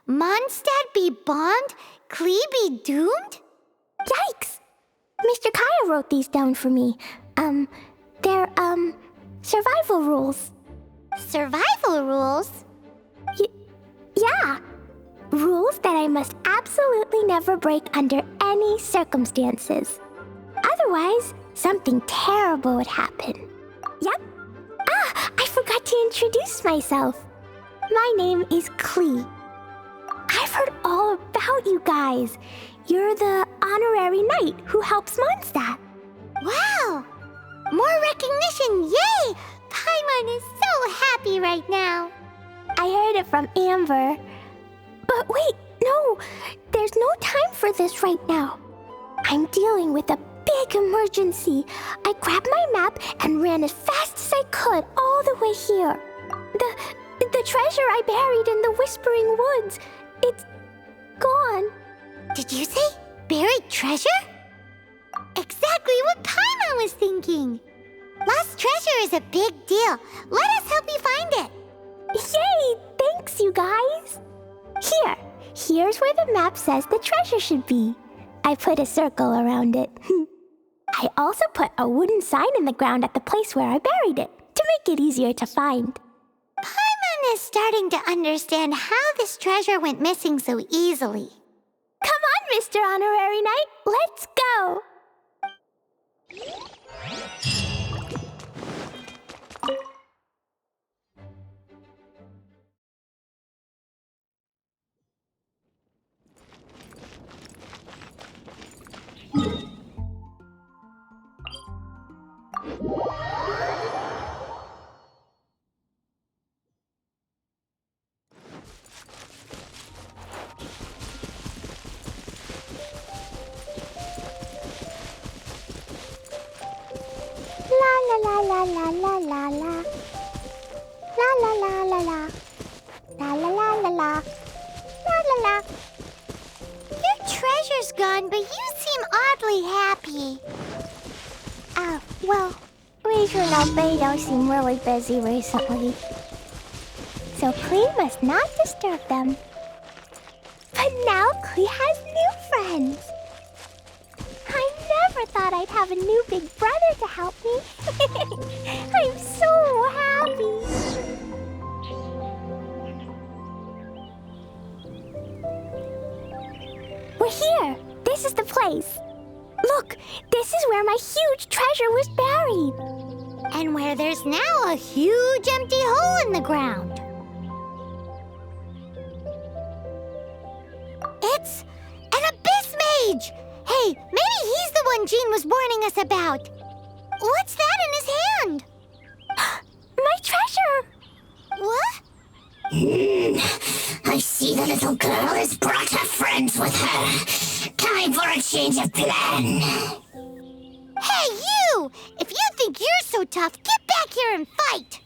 Mondstadt be bombed. Klee be doomed? Yikes! Mr. Kaya wrote these down for me. They're, survival rules. Survival rules? Yeah. Rules that I must absolutely never break under any circumstances. Otherwise, something terrible would happen. Yep. Ah, I forgot to introduce myself. My name is Klee. I've heard all about you guys. You're the honorary knight who helps Mondstadt. Wow! More recognition, yay! Paimon is so happy right now. I heard it from Amber. But wait, no! There's no time for this right now. I'm dealing with a big emergency. I grabbed my map and ran as fast as I could all the way here. The treasure I buried in the Whispering Woods, it's gone. Did you say buried treasure? Exactly what Paimon was thinking. Lost treasure is a big deal. Let us help you find it. Yay! Thanks, you guys. Here's where the map says the treasure should be. I put a circle around it. I also put a wooden sign in the ground at the place where I buried it, to make it easier to find. Paimon is starting to understand how this treasure went missing so easily. Come on, Mr. Honorary Knight, let's go! la la la la la. La la la la la. La la la la la. La la la. Your treasure's gone, but you seem oddly happy. Oh, well, Razor and Albedo seem really busy recently. So Klee must not disturb them. But now Klee has new friends. I never thought I'd have a new big brother to help me. I'm so happy. We're here. This is the place. Look, this is where my huge treasure was buried. And where there's now a huge empty hole in the ground. It's an abyss mage! Hey, maybe he's the one Jean was warning us about. What's that in his hand? My treasure! What? I see the little girl has brought her friends with her. Time for a change of plan. Hey, you! If you think you're so tough, get back here and fight!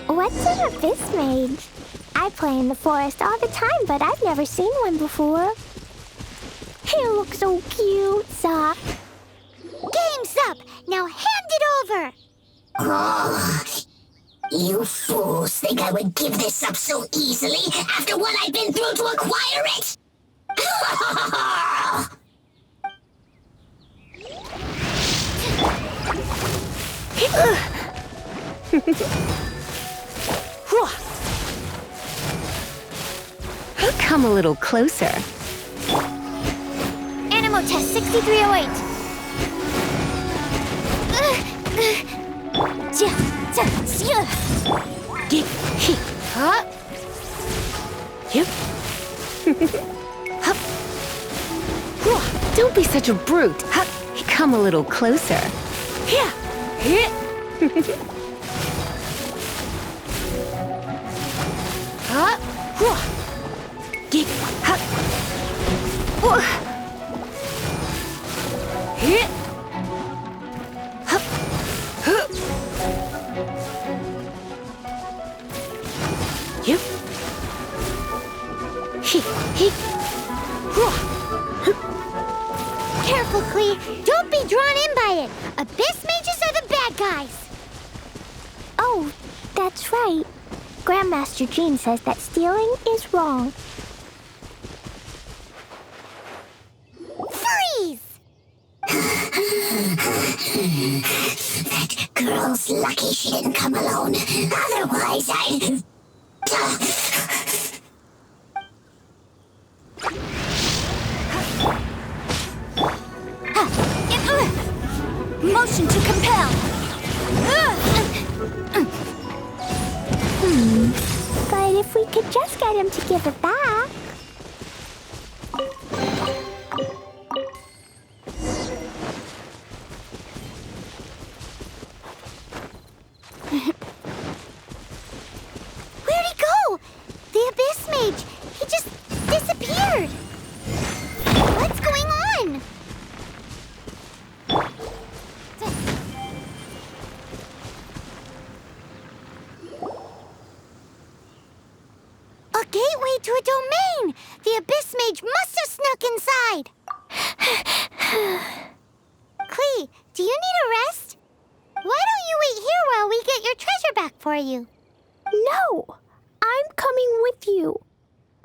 What's an abyss mage? I play in the forest all the time, but I've never seen one before. He looks so cute, Sock. Game's up! Now hand it over! Oh, you fools think I would give this up so easily after what I've been through to acquire it? Come a little closer. Animal test 6308. Don't be such a brute. Come a little closer. Careful, Klee. Don't be drawn in by it. Abyss mages are the bad guys. Oh, that's right. Grandmaster Jean says that stealing is wrong. Freeze! That girl's lucky she didn't come alone. Otherwise, I'd... Motion to compel. But if we could just get him to give it back. Where'd he go? The Abyss Mage. He just disappeared. What's going on? A gateway to a domain! The Abyss Mage must have snuck inside! Klee, do you need a rest? Why don't you wait here while we get your treasure back for you? No! I'm coming with you.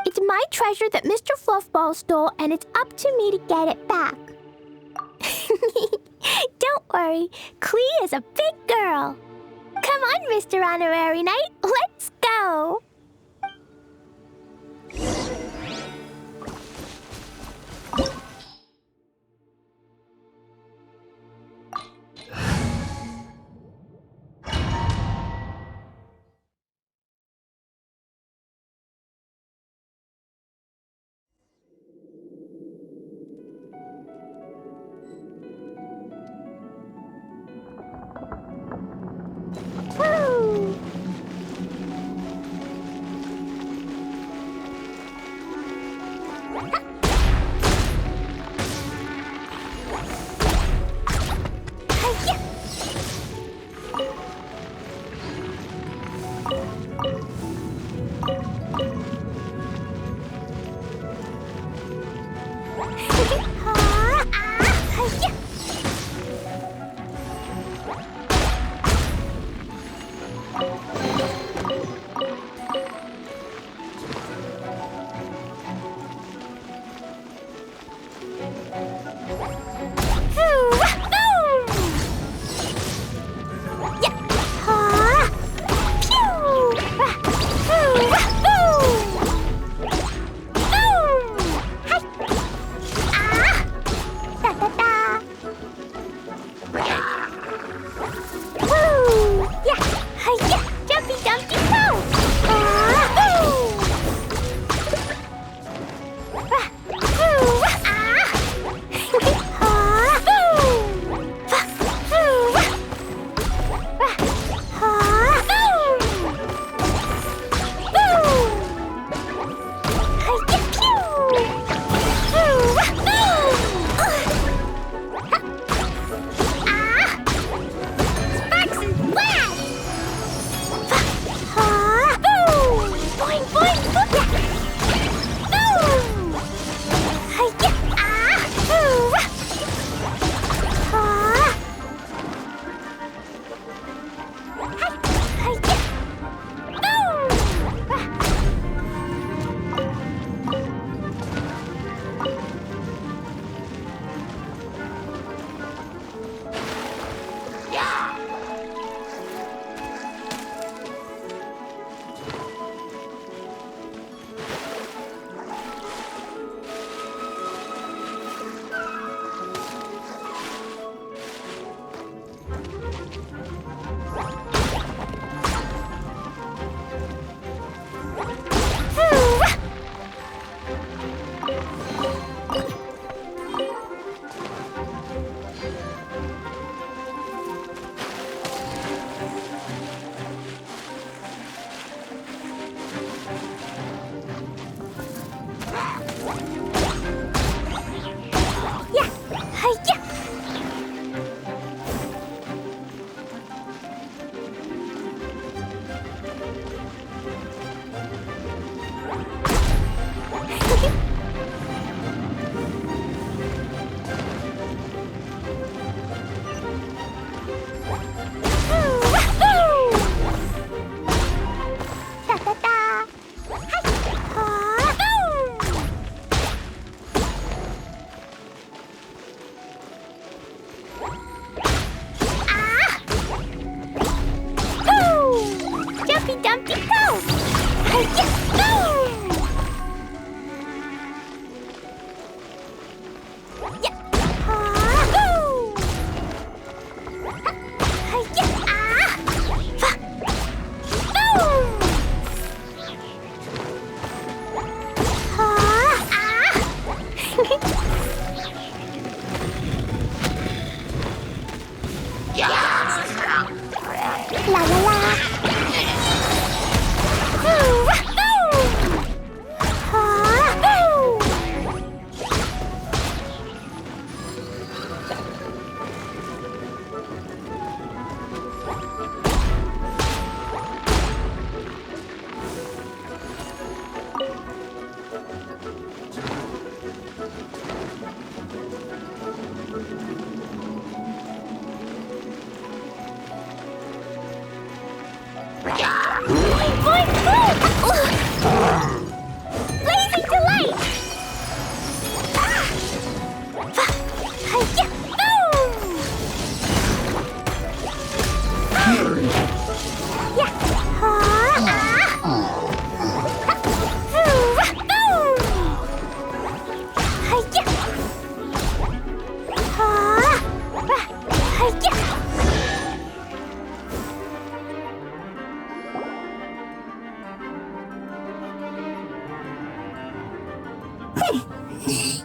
It's my treasure that Mr. Fluffball stole, and it's up to me to get it back. Don't worry, Klee is a big girl. Come on, Mr. Honorary Knight, let's go! Woo!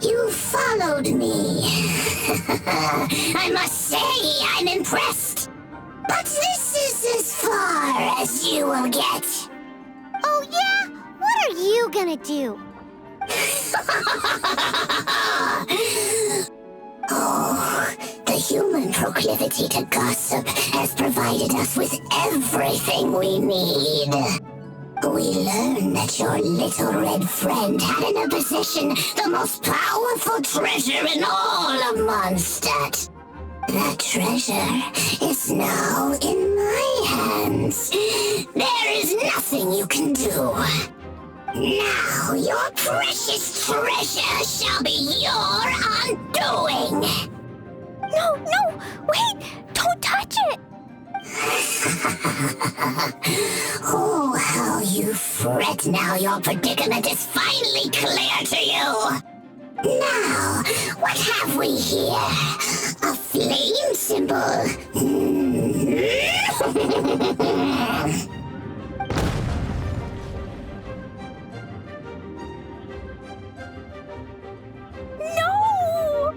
You followed me. I must say, I'm impressed. But this is as far as you will get. Oh yeah? What are you gonna do? Oh, the human proclivity to gossip has provided us with everything we need. We learned that your little red friend had in her possession the most powerful treasure in all of Mondstadt. That treasure is now in my hands. There is nothing you can do. Now your precious treasure shall be your undoing. No, wait! Don't touch it! Oh, how you fret now your predicament is finally clear to you. Now, what have we here? A flame symbol. No!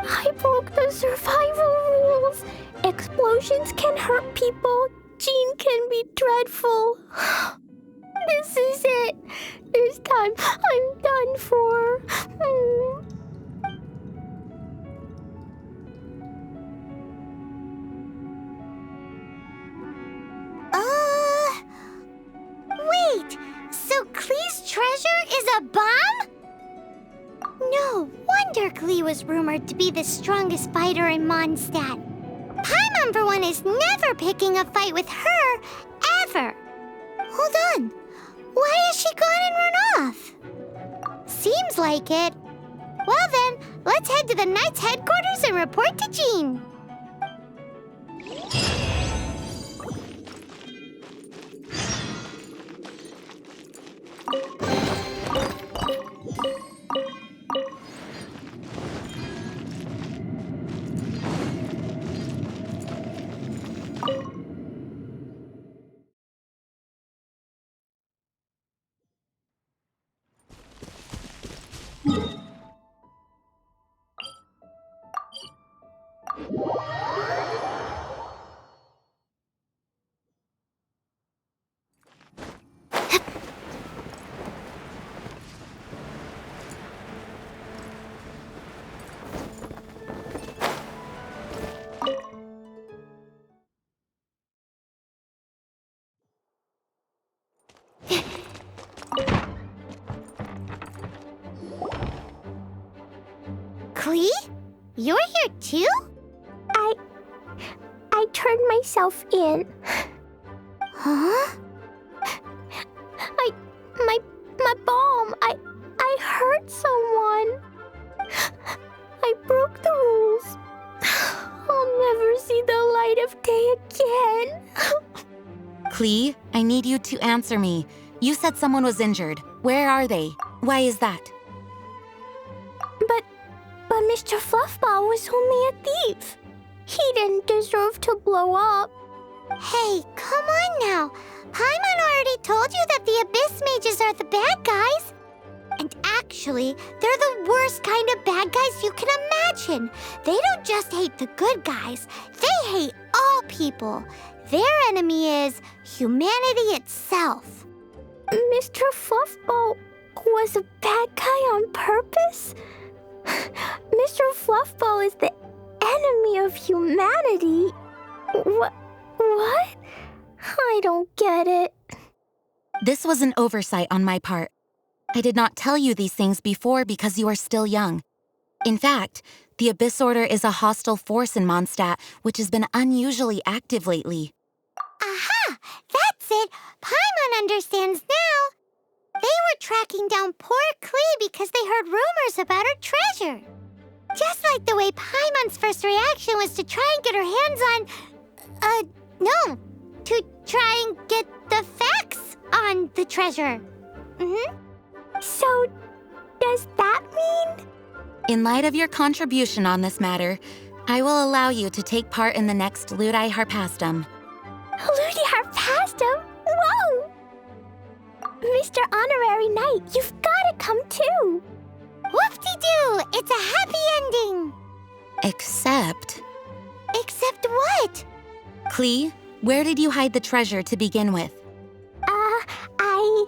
I broke the survival rules. Explosions can hurt people. Jean can be dreadful. This is it. This time, I'm done for. Wait! So Klee's treasure is a bomb? No wonder Klee was rumored to be the strongest fighter in Mondstadt. Paimon, for one, is never picking a fight with her, ever. Hold on. Why has she gone and run off? Seems like it. Well then, let's head to the Knight's headquarters and report to Jean. Klee? You're here too? I turned myself in. Huh? My bomb. I hurt someone. I broke the rules. I'll never see the light of day again. Klee, I need you to answer me. You said someone was injured. Where are they? Why is that? But Mr. Fluffball was only a thief. He didn't deserve to blow up. Hey, come on now. Paimon already told you that the Abyss Mages are the bad guys. And actually, they're the worst kind of bad guys you can imagine. They don't just hate the good guys. They hate all people. Their enemy is humanity itself. Mr. Fluffball was a bad guy on purpose? Mr. Fluffball is the enemy of humanity. What? I don't get it. This was an oversight on my part. I did not tell you these things before because you are still young. In fact, the Abyss Order is a hostile force in Mondstadt, which has been unusually active lately. Aha! That's it! Paimon understands now. They were tracking down poor Klee because they heard rumors about her treasure. Just like the way Paimon's first reaction was to try and get her hands on... to try and get the facts on the treasure. So, does that mean? In light of your contribution on this matter, I will allow you to take part in the next Ludi Harpastum. Ludi Harpastum? Whoa! Mr. Honorary Knight, you've got to come too. true! It's a happy ending! Except... Except what? Klee, where did you hide the treasure to begin with? I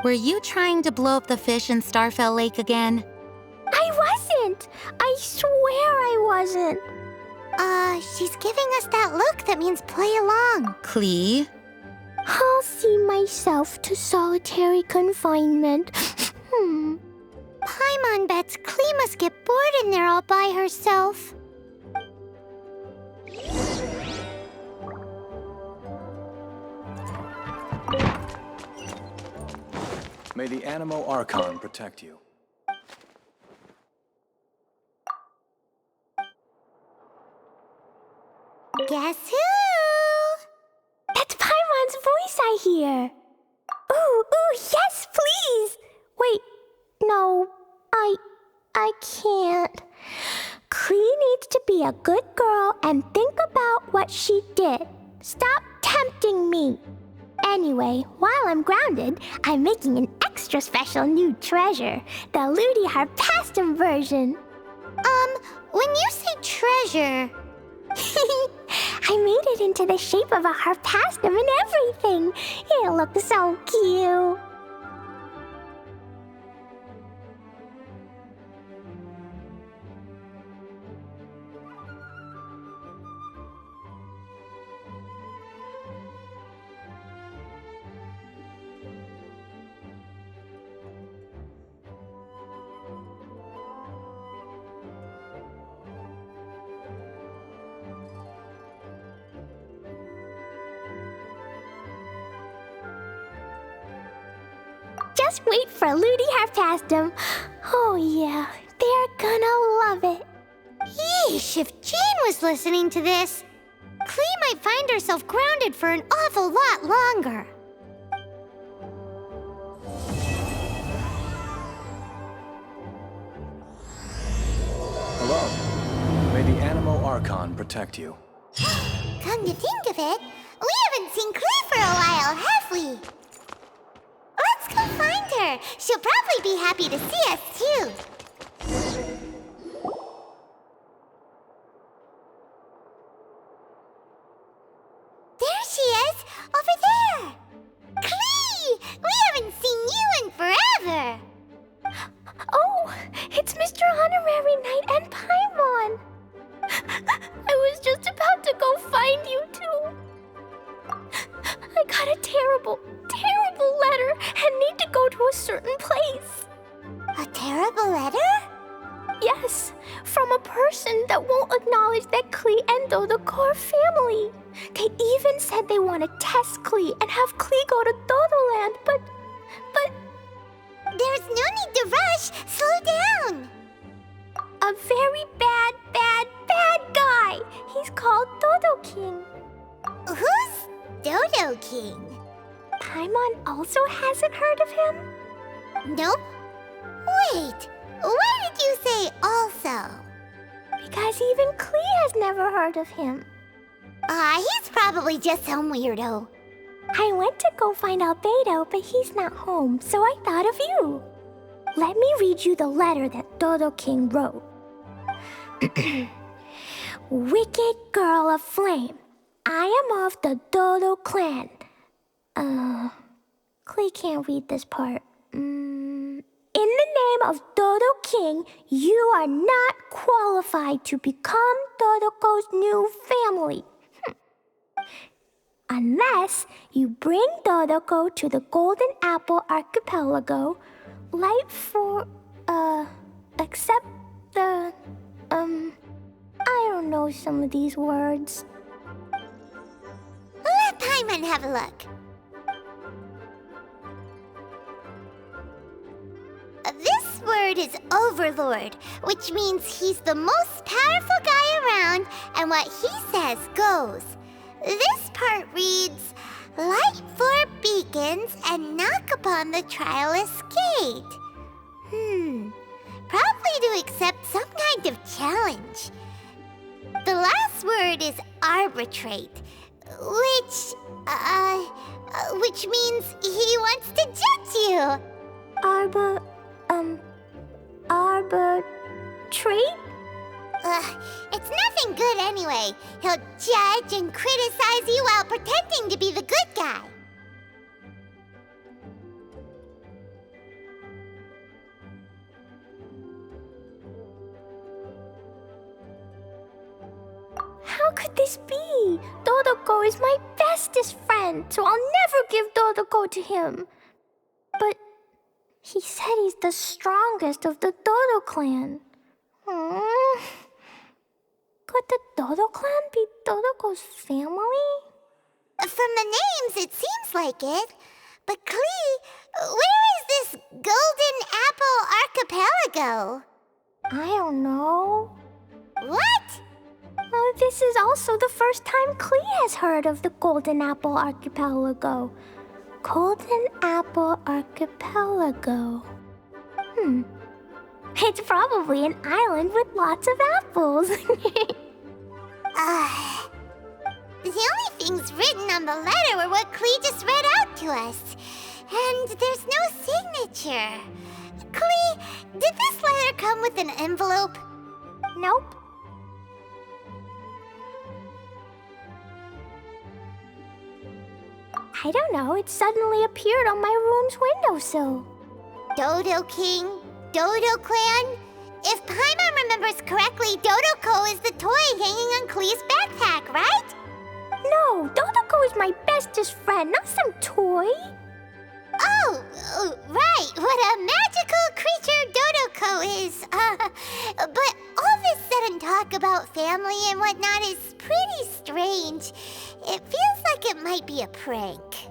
Were you trying to blow up the fish in Starfell Lake again? I wasn't! I swear I wasn't! She's giving us that look that means play along. Klee? I'll see myself to solitary confinement. Paimon bets Klee must get bored in there all by herself. May the Animo Archon protect you. Guess who? That's Paimon's voice I hear. Ooh, yes, please! Wait, no, I can't. Klee needs to be a good girl and think about what she did. Stop tempting me. Anyway, while I'm grounded, I'm making an extra special new treasure, the Ludi Harpastum version. When you say treasure... I made it into the shape of a harpastum and everything. It looks so cute. Just wait for Ludi Harpastum. Oh yeah, they're gonna love it. Yeesh, if Jane was listening to this, Klee might find herself grounded for an awful lot longer. Hello. May the Animo Archon protect you. Come to think of it, we haven't seen Klee for a while, have we? Let's go find her. She'll probably be happy to see us, too. There she is, over there. Klee! We haven't seen you in forever. Oh, it's Mr. Honorary Knight and Paimon. I was just about to go find you two. I got a terrible letter and need to go to a certain place. A terrible letter? Yes, from a person that won't acknowledge that Klee and Dodoco are family. They even said they want to test Klee and have Klee go to Dodoland, but... There's no need to rush. Slow down. A very bad guy. He's called Dodo King. Who's Dodo King? Paimon also hasn't heard of him? Nope. Wait, why did you say also? Because even Klee has never heard of him. He's probably just some weirdo. I went to go find Albedo, but he's not home, so I thought of you. Let me read you the letter that Dodo King wrote. Wicked girl of flame, I am of the Dodo clan. Klee can't read this part. In the name of Dodo King, you are not qualified to become Dodoco's new family. Unless you bring Dodoco to the Golden Apple Archipelago, light for, accept the, I don't know some of these words. Let Paimon have a look. This word is Overlord, which means he's the most powerful guy around, and what he says goes. This part reads, light four beacons and knock upon the trialist gate. Probably to accept some kind of challenge. The last word is arbitrate, which means he wants to judge you. trait? It's nothing good anyway. He'll judge and criticize you while pretending to be the good guy. How could this be? Dodoko is my bestest friend, so I'll never give Dodoko to him. But he said he's the strongest of the Dodo clan. Could the Dodo clan be Dodoko's family? From the names, it seems like it. But Klee, where is this Golden Apple Archipelago? I don't know. What? This is also the first time Klee has heard of the Golden Apple Archipelago. Golden Apple Archipelago. It's probably an island with lots of apples. The only things written on the letter were what Klee just read out to us. And there's no signature. Klee, did this letter come with an envelope? Nope. I don't know, it suddenly appeared on my room's windowsill. Dodo King, Dodo Clan? If Paimon remembers correctly, Dodoko is the toy hanging on Klee's backpack, right? No, Dodoko is my bestest friend, not some toy. Oh, right, what a magical creature Dodoko is. But all this sudden talk about family and whatnot is pretty strange. It feels like it might be a prank.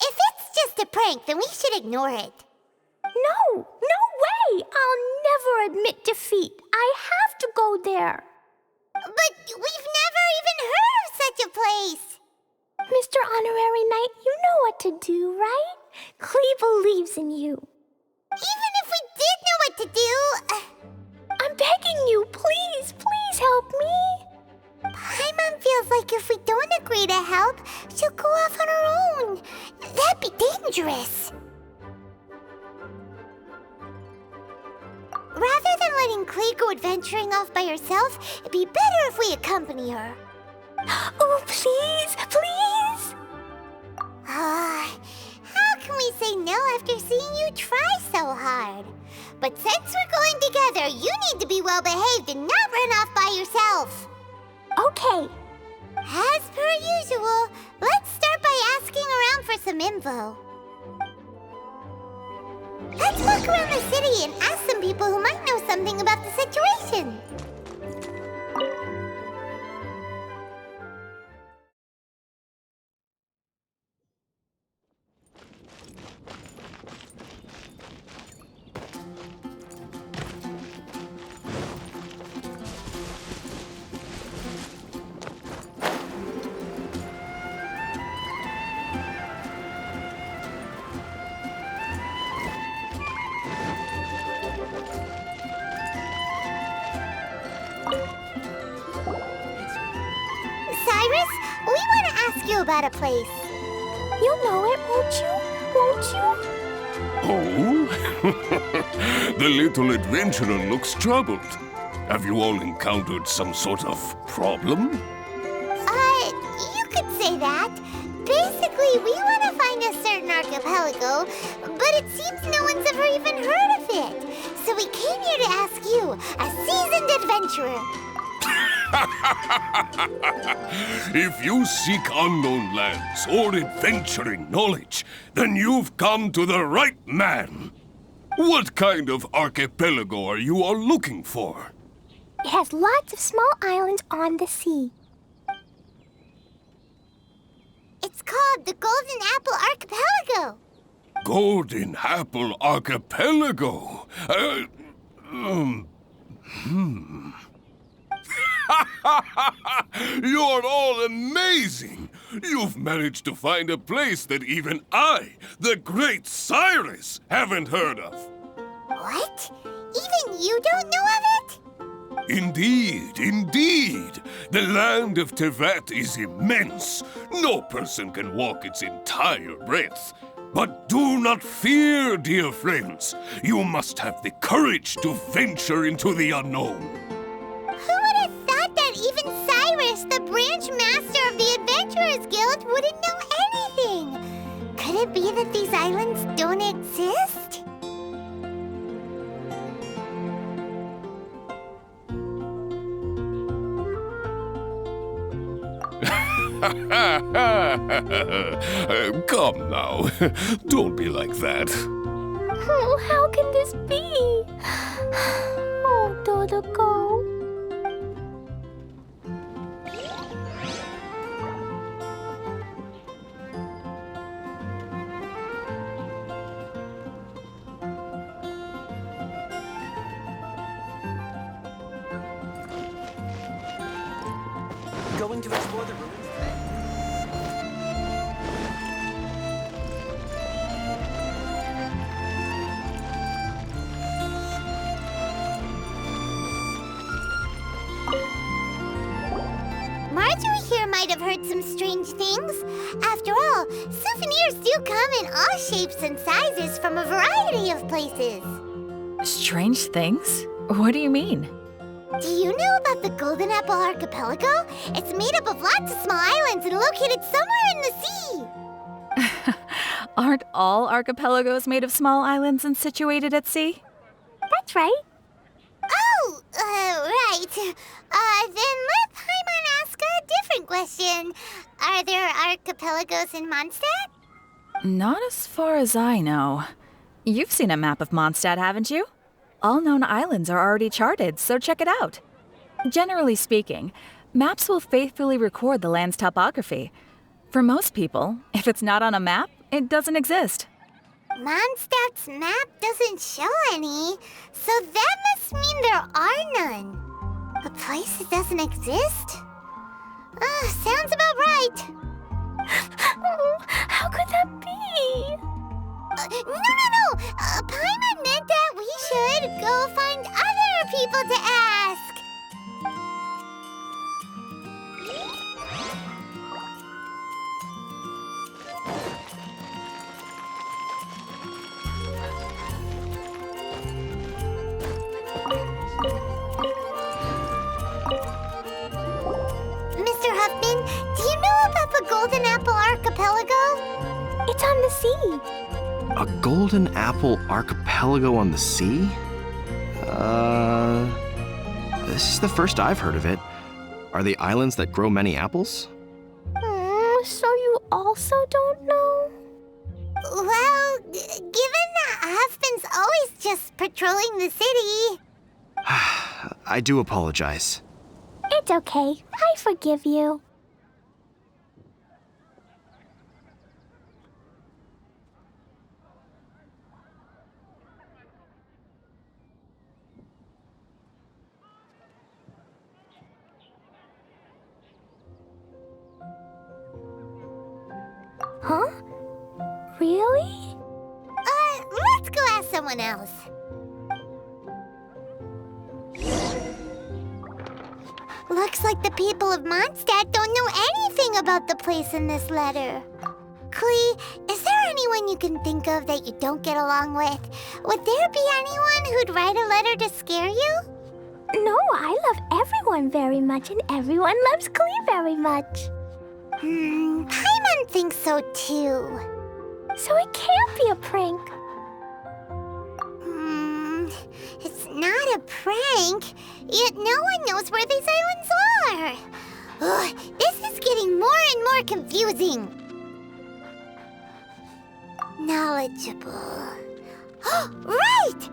If it's just a prank, then we should ignore it. No way! I'll never admit defeat. I have to go there. But we've never even heard of such a place. Mr. Honorary Knight, you know what to do, right? Klee believes in you. Even if we did know what to do... I'm begging you, please help me. Paimon feels like if we don't agree to help, she'll go off on her own. That'd be dangerous. Rather than letting Klee go adventuring off by herself, it'd be better if we accompany her. Oh, please! How can we say no after seeing you try so hard? But since we're going together, you need to be well behaved and not run off by yourself. Okay. As per usual, let's start by asking around for some info. Let's walk around the city and ask some people who might know something about the situation. Cyrus, we want to ask you about a place. You'll know it, won't you? Won't you? Oh? The little adventurer looks troubled. Have you all encountered some sort of problem? You could say that. Basically, we want to find a certain archipelago, but it seems no one's ever even heard of it. So we came here to ask you, a seasoned adventurer. If you seek unknown lands or adventuring knowledge, then you've come to the right man. What kind of archipelago are you all looking for? It has lots of small islands on the sea. It's called the Golden Apple Archipelago. Golden Apple Archipelago? You're all amazing! You've managed to find a place that even I, the great Cyrus, haven't heard of. What? Even you don't know of it? Indeed, indeed. The land of Tevat is immense. No person can walk its entire breadth. But do not fear, dear friends. You must have the courage to venture into the unknown. Who would have thought that even Cyrus, the branch master of the Adventurers Guild, wouldn't know anything? Could it be that these islands don't exist? Come now. Don't be like that. Oh, how can this be? Oh, Dodoko. Going to explore the ruins today? Marjorie here might have heard some strange things. After all, souvenirs do come in all shapes and sizes from a variety of places. Strange things? What do you mean? Do you know about the Golden Apple Archipelago? It's made up of lots of small islands and located somewhere in the sea. Aren't all archipelagos made of small islands and situated at sea? That's right. Oh, right. Then let Paimon ask a different question. Are there archipelagos in Mondstadt? Not as far as I know. You've seen a map of Mondstadt, haven't you? All known islands are already charted, so check it out. Generally speaking, maps will faithfully record the land's topography. For most people, if it's not on a map, it doesn't exist. Mondstadt's map doesn't show any, so that must mean there are none. A place that doesn't exist? Sounds about right. Oh, how could that be? No. Paimon meant that we should go find other people to ask. Mr. Huffman, do you know about the Golden Apple Archipelago? It's on the sea. A golden apple archipelago on the sea? This is the first I've heard of it. Are they islands that grow many apples? So you also don't know? Well, given that Huffman's always just patrolling the city. I do apologize. It's okay. I forgive you. Huh? Really? Let's go ask someone else. Looks like the people of Mondstadt don't know anything about the place in this letter. Klee, is there anyone you can think of that you don't get along with? Would there be anyone who'd write a letter to scare you? No, I love everyone very much, and everyone loves Klee very much. Paimon thinks so too. So it can't be a prank. It's not a prank, yet no one knows where these islands are. Ugh, this is getting more and more confusing. Knowledgeable. Right!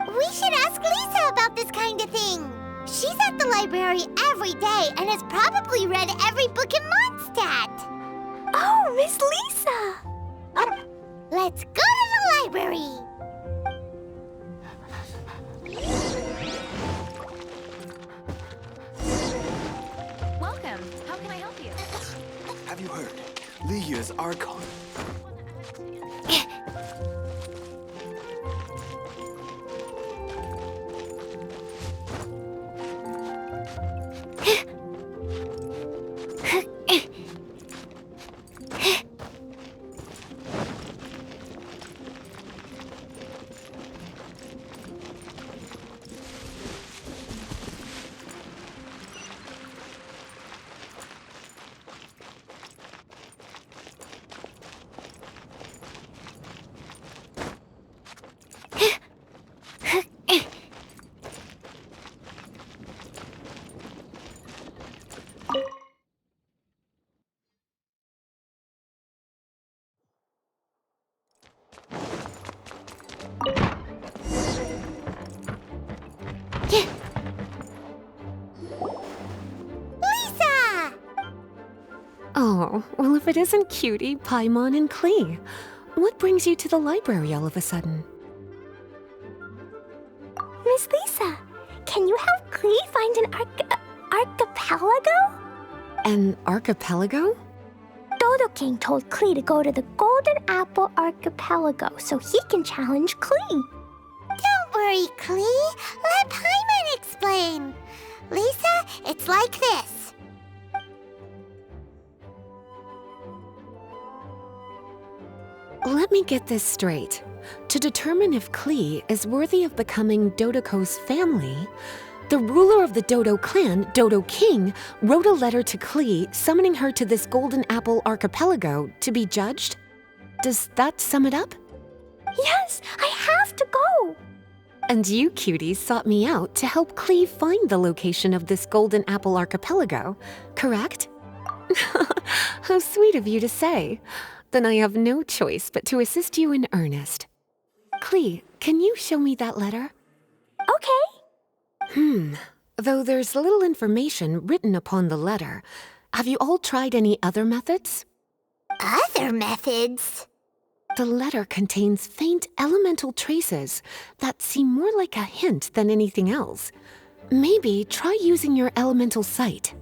We should ask Lisa about this kind of thing. She's at the library every day and has probably read every book in Mondstadt. Oh, Miss Lisa! Let's go to the library. Welcome. How can I help you? Have you heard? Liyue's Archon. Oh, well, if it isn't Cutie, Paimon, and Klee, what brings you to the library all of a sudden? Miss Lisa, can you help Klee find an archipelago? An archipelago? Dodo King told Klee to go to the Golden Apple Archipelago so he can challenge Klee. Don't worry, Klee. Let Paimon explain. Lisa, it's like this. Let me get this straight. To determine if Klee is worthy of becoming Dodoko's family, the ruler of the Dodo clan, Dodo King, wrote a letter to Klee summoning her to this Golden Apple Archipelago to be judged? Does that sum it up? Yes, I have to go. And you, cuties, sought me out to help Klee find the location of this Golden Apple Archipelago, correct? How sweet of you to say. Then I have no choice but to assist you in earnest. Klee, can you show me that letter? Okay. Though there's little information written upon the letter, have you all tried any other methods? Other methods? The letter contains faint elemental traces that seem more like a hint than anything else. Maybe try using your elemental sight.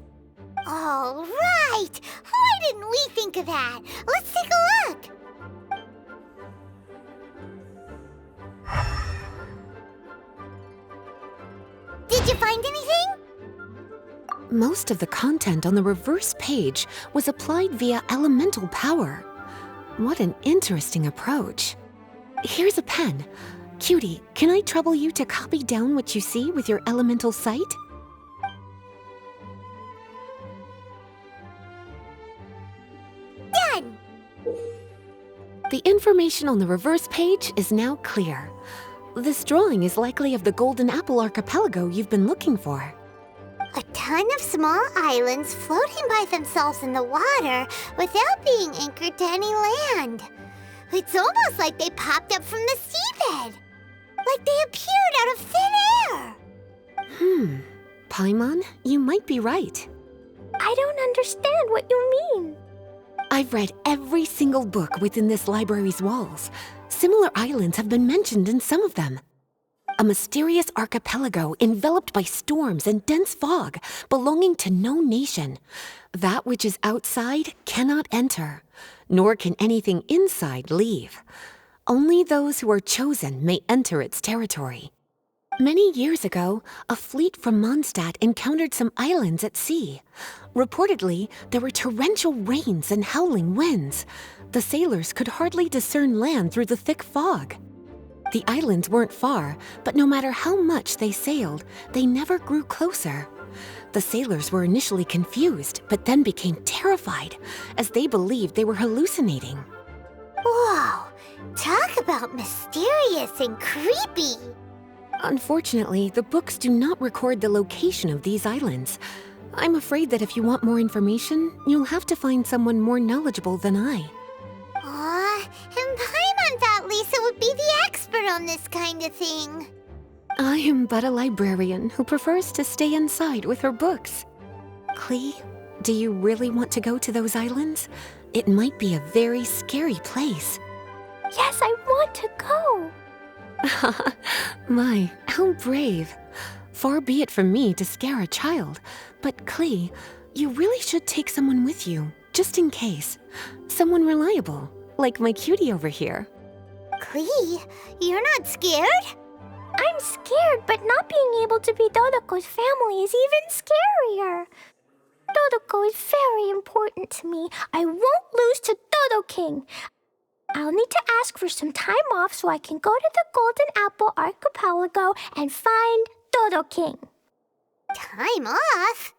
All right! Why didn't we think of that? Let's take a look! Did you find anything? Most of the content on the reverse page was applied via elemental power. What an interesting approach. Here's a pen. Cutie, can I trouble you to copy down what you see with your elemental sight? Done! The information on the reverse page is now clear. This drawing is likely of the Golden Apple Archipelago you've been looking for. A ton of small islands floating by themselves in the water without being anchored to any land. It's almost like they popped up from the seabed. Like they appeared out of thin air. Paimon, you might be right. I don't understand what you mean. I've read every single book within this library's walls. Similar islands have been mentioned in some of them. A mysterious archipelago enveloped by storms and dense fog, belonging to no nation. That which is outside cannot enter, nor can anything inside leave. Only those who are chosen may enter its territory. Many years ago, a fleet from Mondstadt encountered some islands at sea. Reportedly, there were torrential rains and howling winds. The sailors could hardly discern land through the thick fog. The islands weren't far, but no matter how much they sailed, they never grew closer. The sailors were initially confused, but then became terrified, as they believed they were hallucinating. Whoa! Talk about mysterious and creepy! Unfortunately, the books do not record the location of these islands. I'm afraid that if you want more information, you'll have to find someone more knowledgeable than I. Aw, and Paimon thought Lisa would be the expert on this kind of thing. I am but a librarian who prefers to stay inside with her books. Klee, do you really want to go to those islands? It might be a very scary place. Yes, I want to go. My, how brave. Far be it from me to scare a child, but Klee, you really should take someone with you, just in case. Someone reliable, like my cutie over here. Klee, you're not scared? I'm scared, but not being able to be Dodoko's family is even scarier. Dodoko is very important to me. I won't lose to Dodo King. I'll need to ask for some time off so I can go to the Golden Apple Archipelago and find Dodo King. Time off?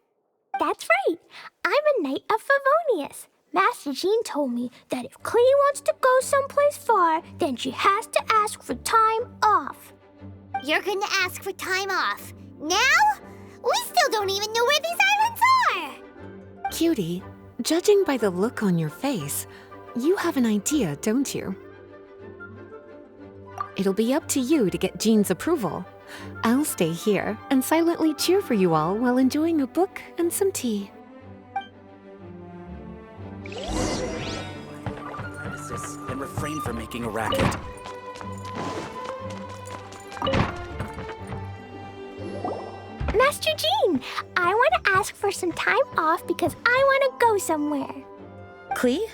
That's right. I'm a Knight of Favonius. Master Jean told me that if Klee wants to go someplace far, then she has to ask for time off. You're going to ask for time off. Now? We still don't even know where these islands are! Cutie, judging by the look on your face, you have an idea, don't you? It'll be up to you to get Jean's approval. I'll stay here and silently cheer for you all while enjoying a book and some tea. office and refrain from making a racket. Master Jean, I want to ask for some time off because I want to go somewhere. Klee?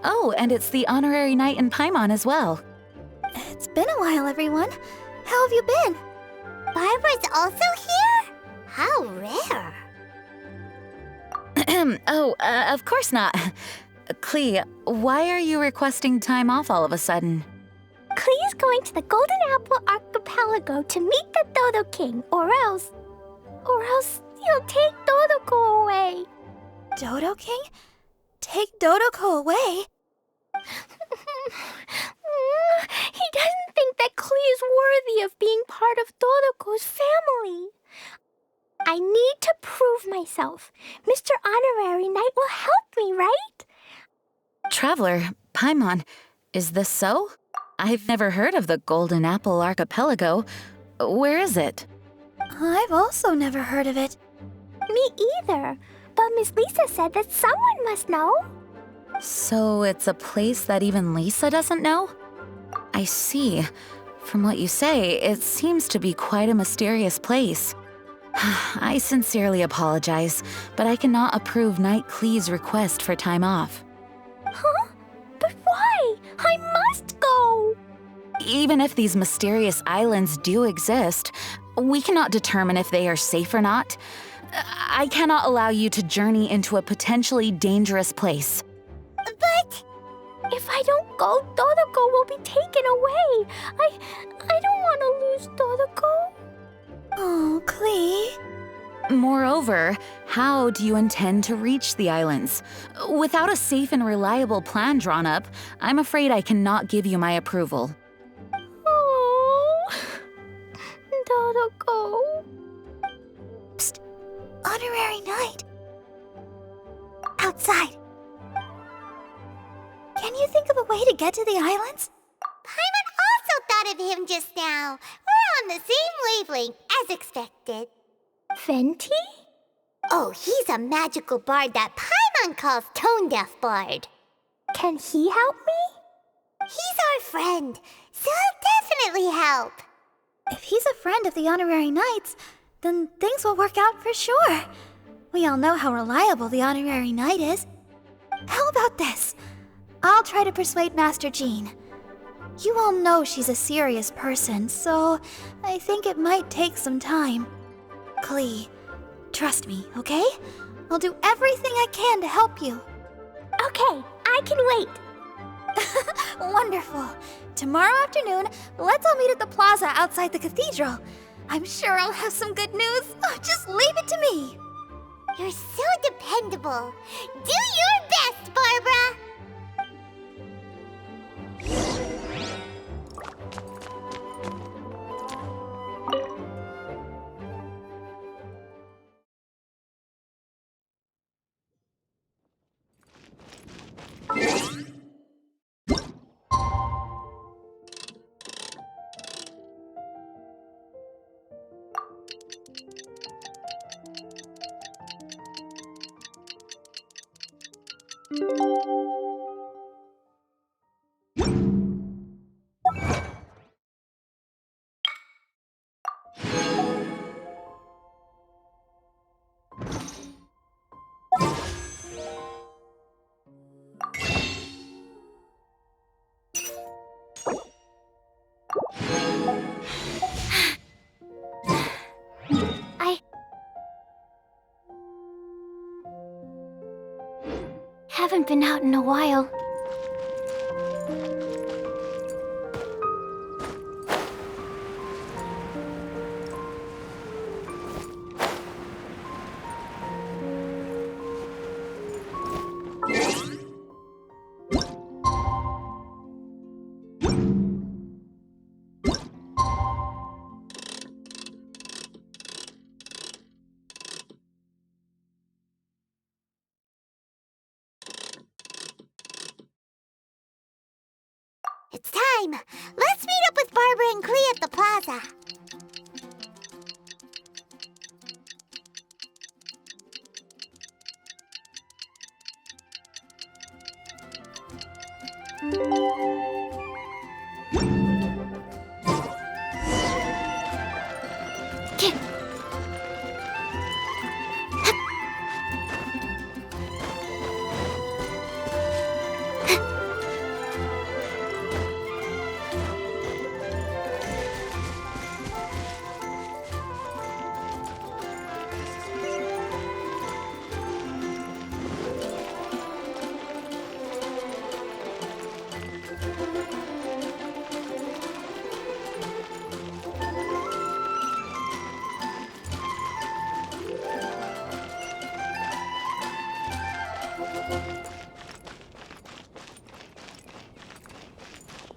Oh, and it's the honorary knight in Paimon as well. It's been a while, everyone. How have you been? Barbara's also here? How rare. Of course not. Klee, why are you requesting time off all of a sudden? Klee is going to the Golden Apple Archipelago to meet the Dodo King, or else he'll take Dodoko away. Dodo King? Take Dodoko away? He doesn't think that Klee is worthy of being part of Dodoko's family. I need to prove myself. Mr. Honorary Knight will help me, right? Traveler, Paimon, is this so? I've never heard of the Golden Apple Archipelago. Where is it? I've also never heard of it. Me either. But Miss Lisa said that someone must know. So it's a place that even Lisa doesn't know? I see. From what you say, it seems to be quite a mysterious place. I sincerely apologize, but I cannot approve Knight Klee's request for time off. Huh? But why? I must go! Even if these mysterious islands do exist, we cannot determine if they are safe or not. I cannot allow you to journey into a potentially dangerous place. But if I don't go, Dodoko will be taken away. I don't want to lose Dodoko. Oh, Klee. Moreover, how do you intend to reach the islands? Without a safe and reliable plan drawn up, I'm afraid I cannot give you my approval. Oh, Dodoko. Psst, Honorary Knight. Outside. Can you think of a way to get to the islands? Paimon also thought of him just now. We're on the same wavelength, as expected. Fenty? Oh, he's a magical bard that Paimon calls Tone Deaf Bard. Can he help me? He's our friend, so he'll definitely help. If he's a friend of the Honorary Knights, then things will work out for sure. We all know how reliable the Honorary Knight is. How about this? I'll try to persuade Master Jean. You all know she's a serious person, so I think it might take some time. Klee, trust me, okay? I'll do everything I can to help you. Okay, I can wait. Wonderful. Tomorrow afternoon, let's all meet at the plaza outside the cathedral. I'm sure I'll have some good news. Oh, just leave it to me. You're so dependable. Do your best, Barbara. Haven't been out in a while. It's time! Let's meet up with Barbara and Klee at the plaza.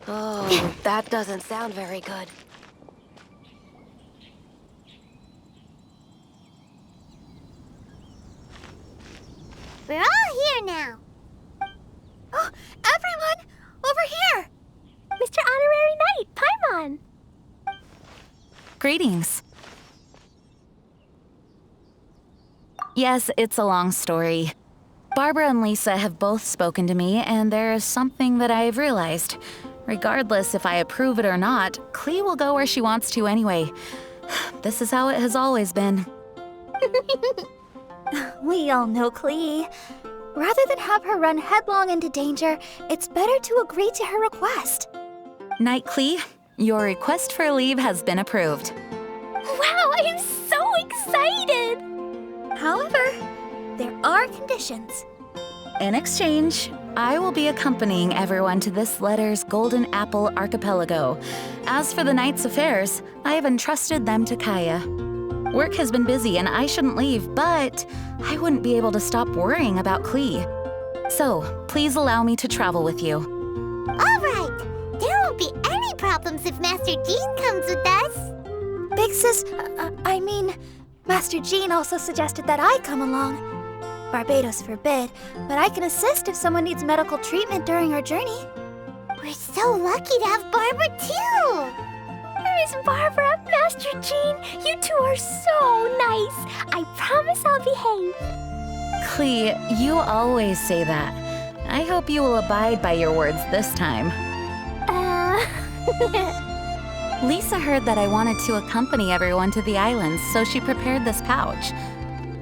Oh, that doesn't sound very good. We're all here now. Oh, everyone! Over here! Mr. Honorary Knight, Paimon! Greetings. Yes, it's a long story. Barbara and Lisa have both spoken to me, and there is something that I've realized. Regardless if I approve it or not, Klee will go where she wants to anyway. This is how it has always been. We all know Klee. Rather than have her run headlong into danger, it's better to agree to her request. Knight Klee, your request for leave has been approved. Wow, I am so excited! However, there are conditions. In exchange, I will be accompanying everyone to this letter's Golden Apple Archipelago. As for the Knight's affairs, I have entrusted them to Kaya. Work has been busy and I shouldn't leave, but I wouldn't be able to stop worrying about Klee. So, please allow me to travel with you. All right. There won't be any problems if Master Jean comes with us. Big Sis, Master Jean also suggested that I come along. Barbados forbid, but I can assist if someone needs medical treatment during our journey. We're so lucky to have Barbara, too. Miss Barbara, Master Jean, you two are so nice. I promise I'll behave. Klee, you always say that. I hope you will abide by your words this time. Lisa heard that I wanted to accompany everyone to the islands, so she prepared this pouch.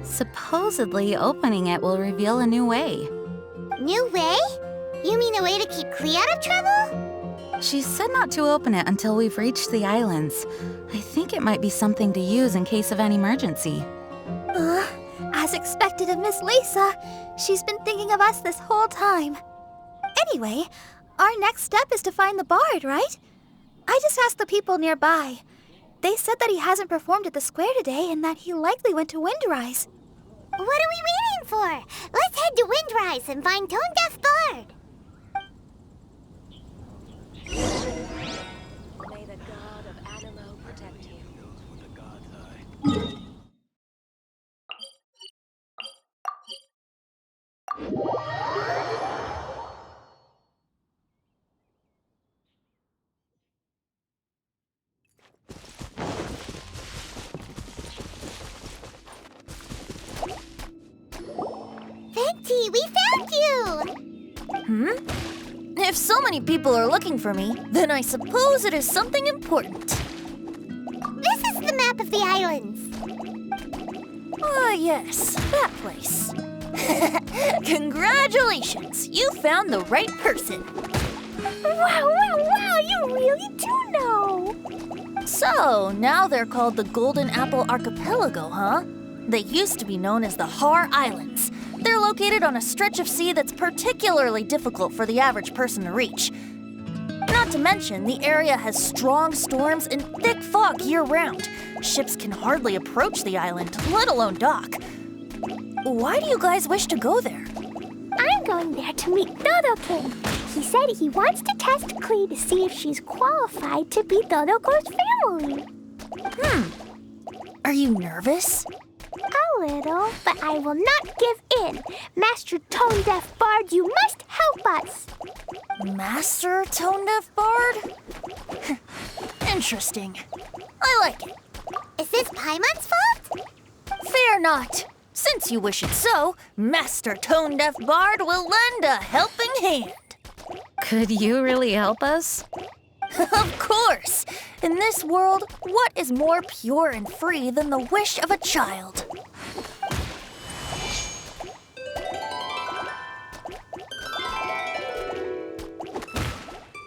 Supposedly, opening it will reveal a new way. New way? You mean a way to keep Klee out of trouble? She said not to open it until we've reached the islands. I think it might be something to use in case of an emergency. As expected of Miss Lisa, she's been thinking of us this whole time. Anyway, our next step is to find the bard, right? I just asked the people nearby. They said that he hasn't performed at the square today and that he likely went to Windrise. What are we waiting for? Let's head to Windrise and find Tone Deaf Bard. May the god of Animo protect you. Venti, we found you! If so many people are looking for me, then I suppose it is something important. This is the map of the islands. Yes, that place. Congratulations! You found the right person. Wow, you really do know. So, now they're called the Golden Apple Archipelago, huh? They used to be known as the Har Islands. They're located on a stretch of sea that's particularly difficult for the average person to reach. Not to mention, the area has strong storms and thick fog year-round. Ships can hardly approach the island, let alone dock. Why do you guys wish to go there? I'm going there to meet Dodoke. He said he wants to test Klee to see if she's qualified to be Dodoko's family. Are you nervous? A little, but I will not give in. Master Tone Deaf Bard, you must help us. Master Tone Deaf Bard? Interesting. I like it. Is this Paimon's fault? Fear not. Since you wish it so, Master Tone Deaf Bard will lend a helping hand. Could you really help us? Of course! In this world, what is more pure and free than the wish of a child?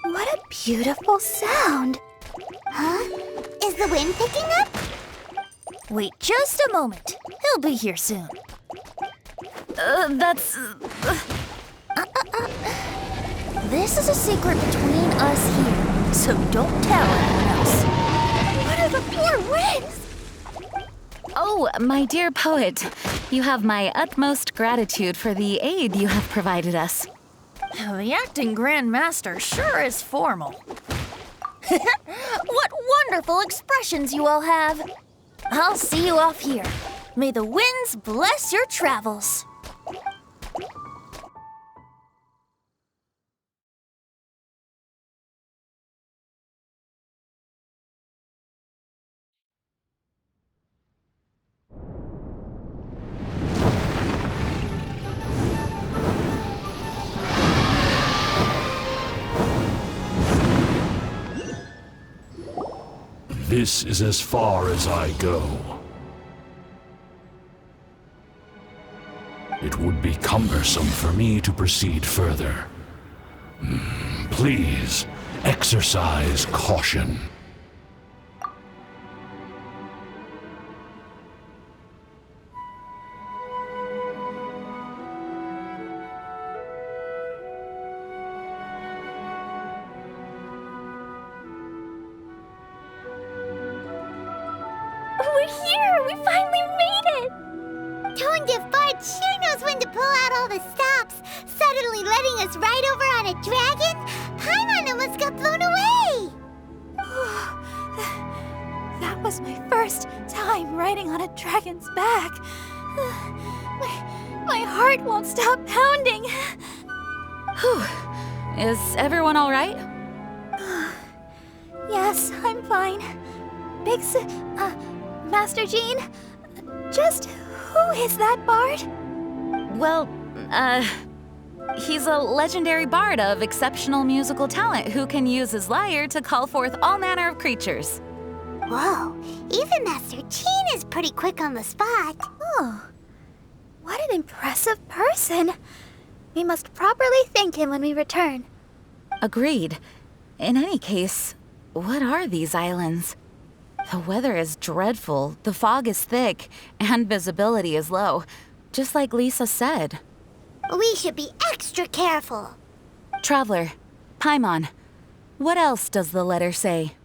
What a beautiful sound. Huh? Is the wind picking up? Wait just a moment. He'll be here soon. This is a secret between us here, so don't tell anyone else. What are the four winds? Oh, my dear poet, you have my utmost gratitude for the aid you have provided us. The acting Grand Master sure is formal. What wonderful expressions you all have. I'll see you off here. May the winds bless your travels. This is as far as I go. It would be cumbersome for me to proceed further. Please, exercise caution. We're here! We finally made it! Tone Diff Bard sure knows when to pull out all the stops. Suddenly letting us ride over on a dragon? Paimon almost got blown away! That was my first time riding on a dragon's back. My heart won't stop pounding. Whew. Is everyone all right? Yes, I'm fine. Master Jean, just who is that bard? Well, he's a legendary bard of exceptional musical talent who can use his lyre to call forth all manner of creatures. Whoa, even Master Jean is pretty quick on the spot. Oh, what an impressive person. We must properly thank him when we return. Agreed. In any case, what are these islands? The weather is dreadful, the fog is thick, and visibility is low, just like Lisa said. We should be extra careful. Traveler, Paimon, what else does the letter say?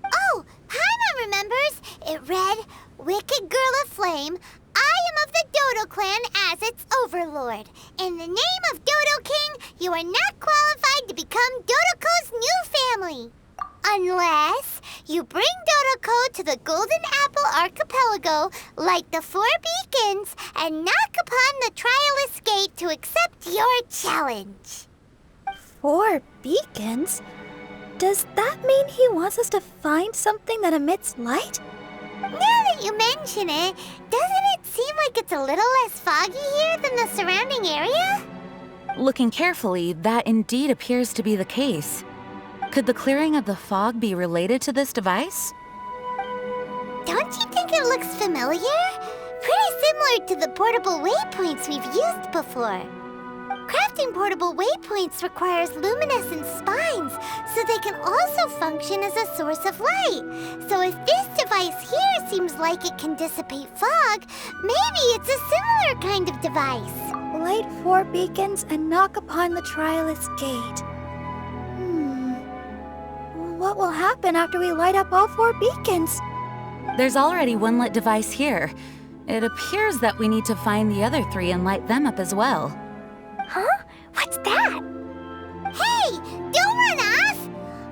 Oh, Paimon remembers. It read, Wicked Girl of Flame, I am of the Dodo clan as its overlord. In the name of Dodo King, you are not qualified to become Dodoco's new family. Unless you bring Dodoko to the Golden Apple Archipelago, light the 4 beacons, and knock upon the Trialist Gate to accept your challenge. 4 beacons? Does that mean he wants us to find something that emits light? Now that you mention it, doesn't it seem like it's a little less foggy here than the surrounding area? Looking carefully, that indeed appears to be the case. Could the clearing of the fog be related to this device? Don't you think it looks familiar? Pretty similar to the portable waypoints we've used before. Crafting portable waypoints requires luminescent spines, so they can also function as a source of light. So if this device here seems like it can dissipate fog, maybe it's a similar kind of device. Light 4 beacons and knock upon the Trialist Gate. What will happen after we light up all 4 beacons? There's already one lit device here. It appears that we need to find the other 3 and light them up as well. Huh? What's that? Hey! Don't run off!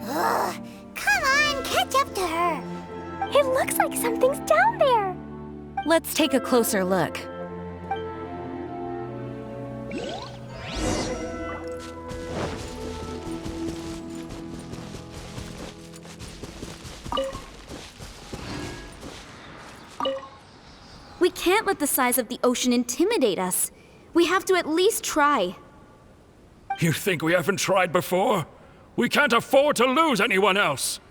Ugh, come on, catch up to her. It looks like something's down there. Let's take a closer look. We can't let the size of the ocean intimidate us. We have to at least try. You think we haven't tried before? We can't afford to lose anyone else!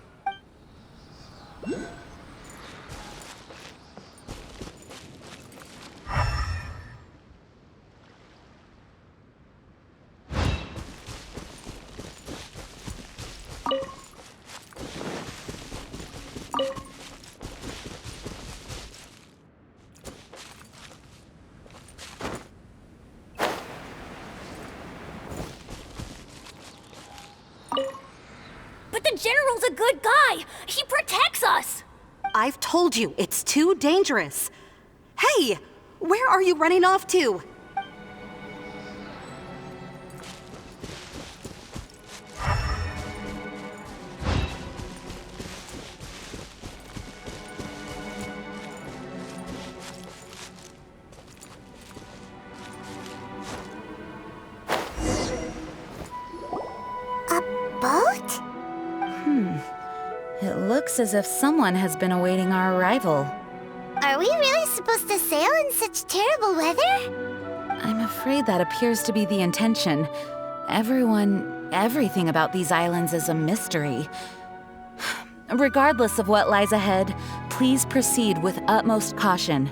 But the General's a good guy! He protects us! I've told you, it's too dangerous. Hey! Where are you running off to? Boat? It looks as if someone has been awaiting our arrival. Are we really supposed to sail in such terrible weather? I'm afraid that appears to be the intention. Everything about these islands is a mystery. Regardless of what lies ahead, please proceed with utmost caution.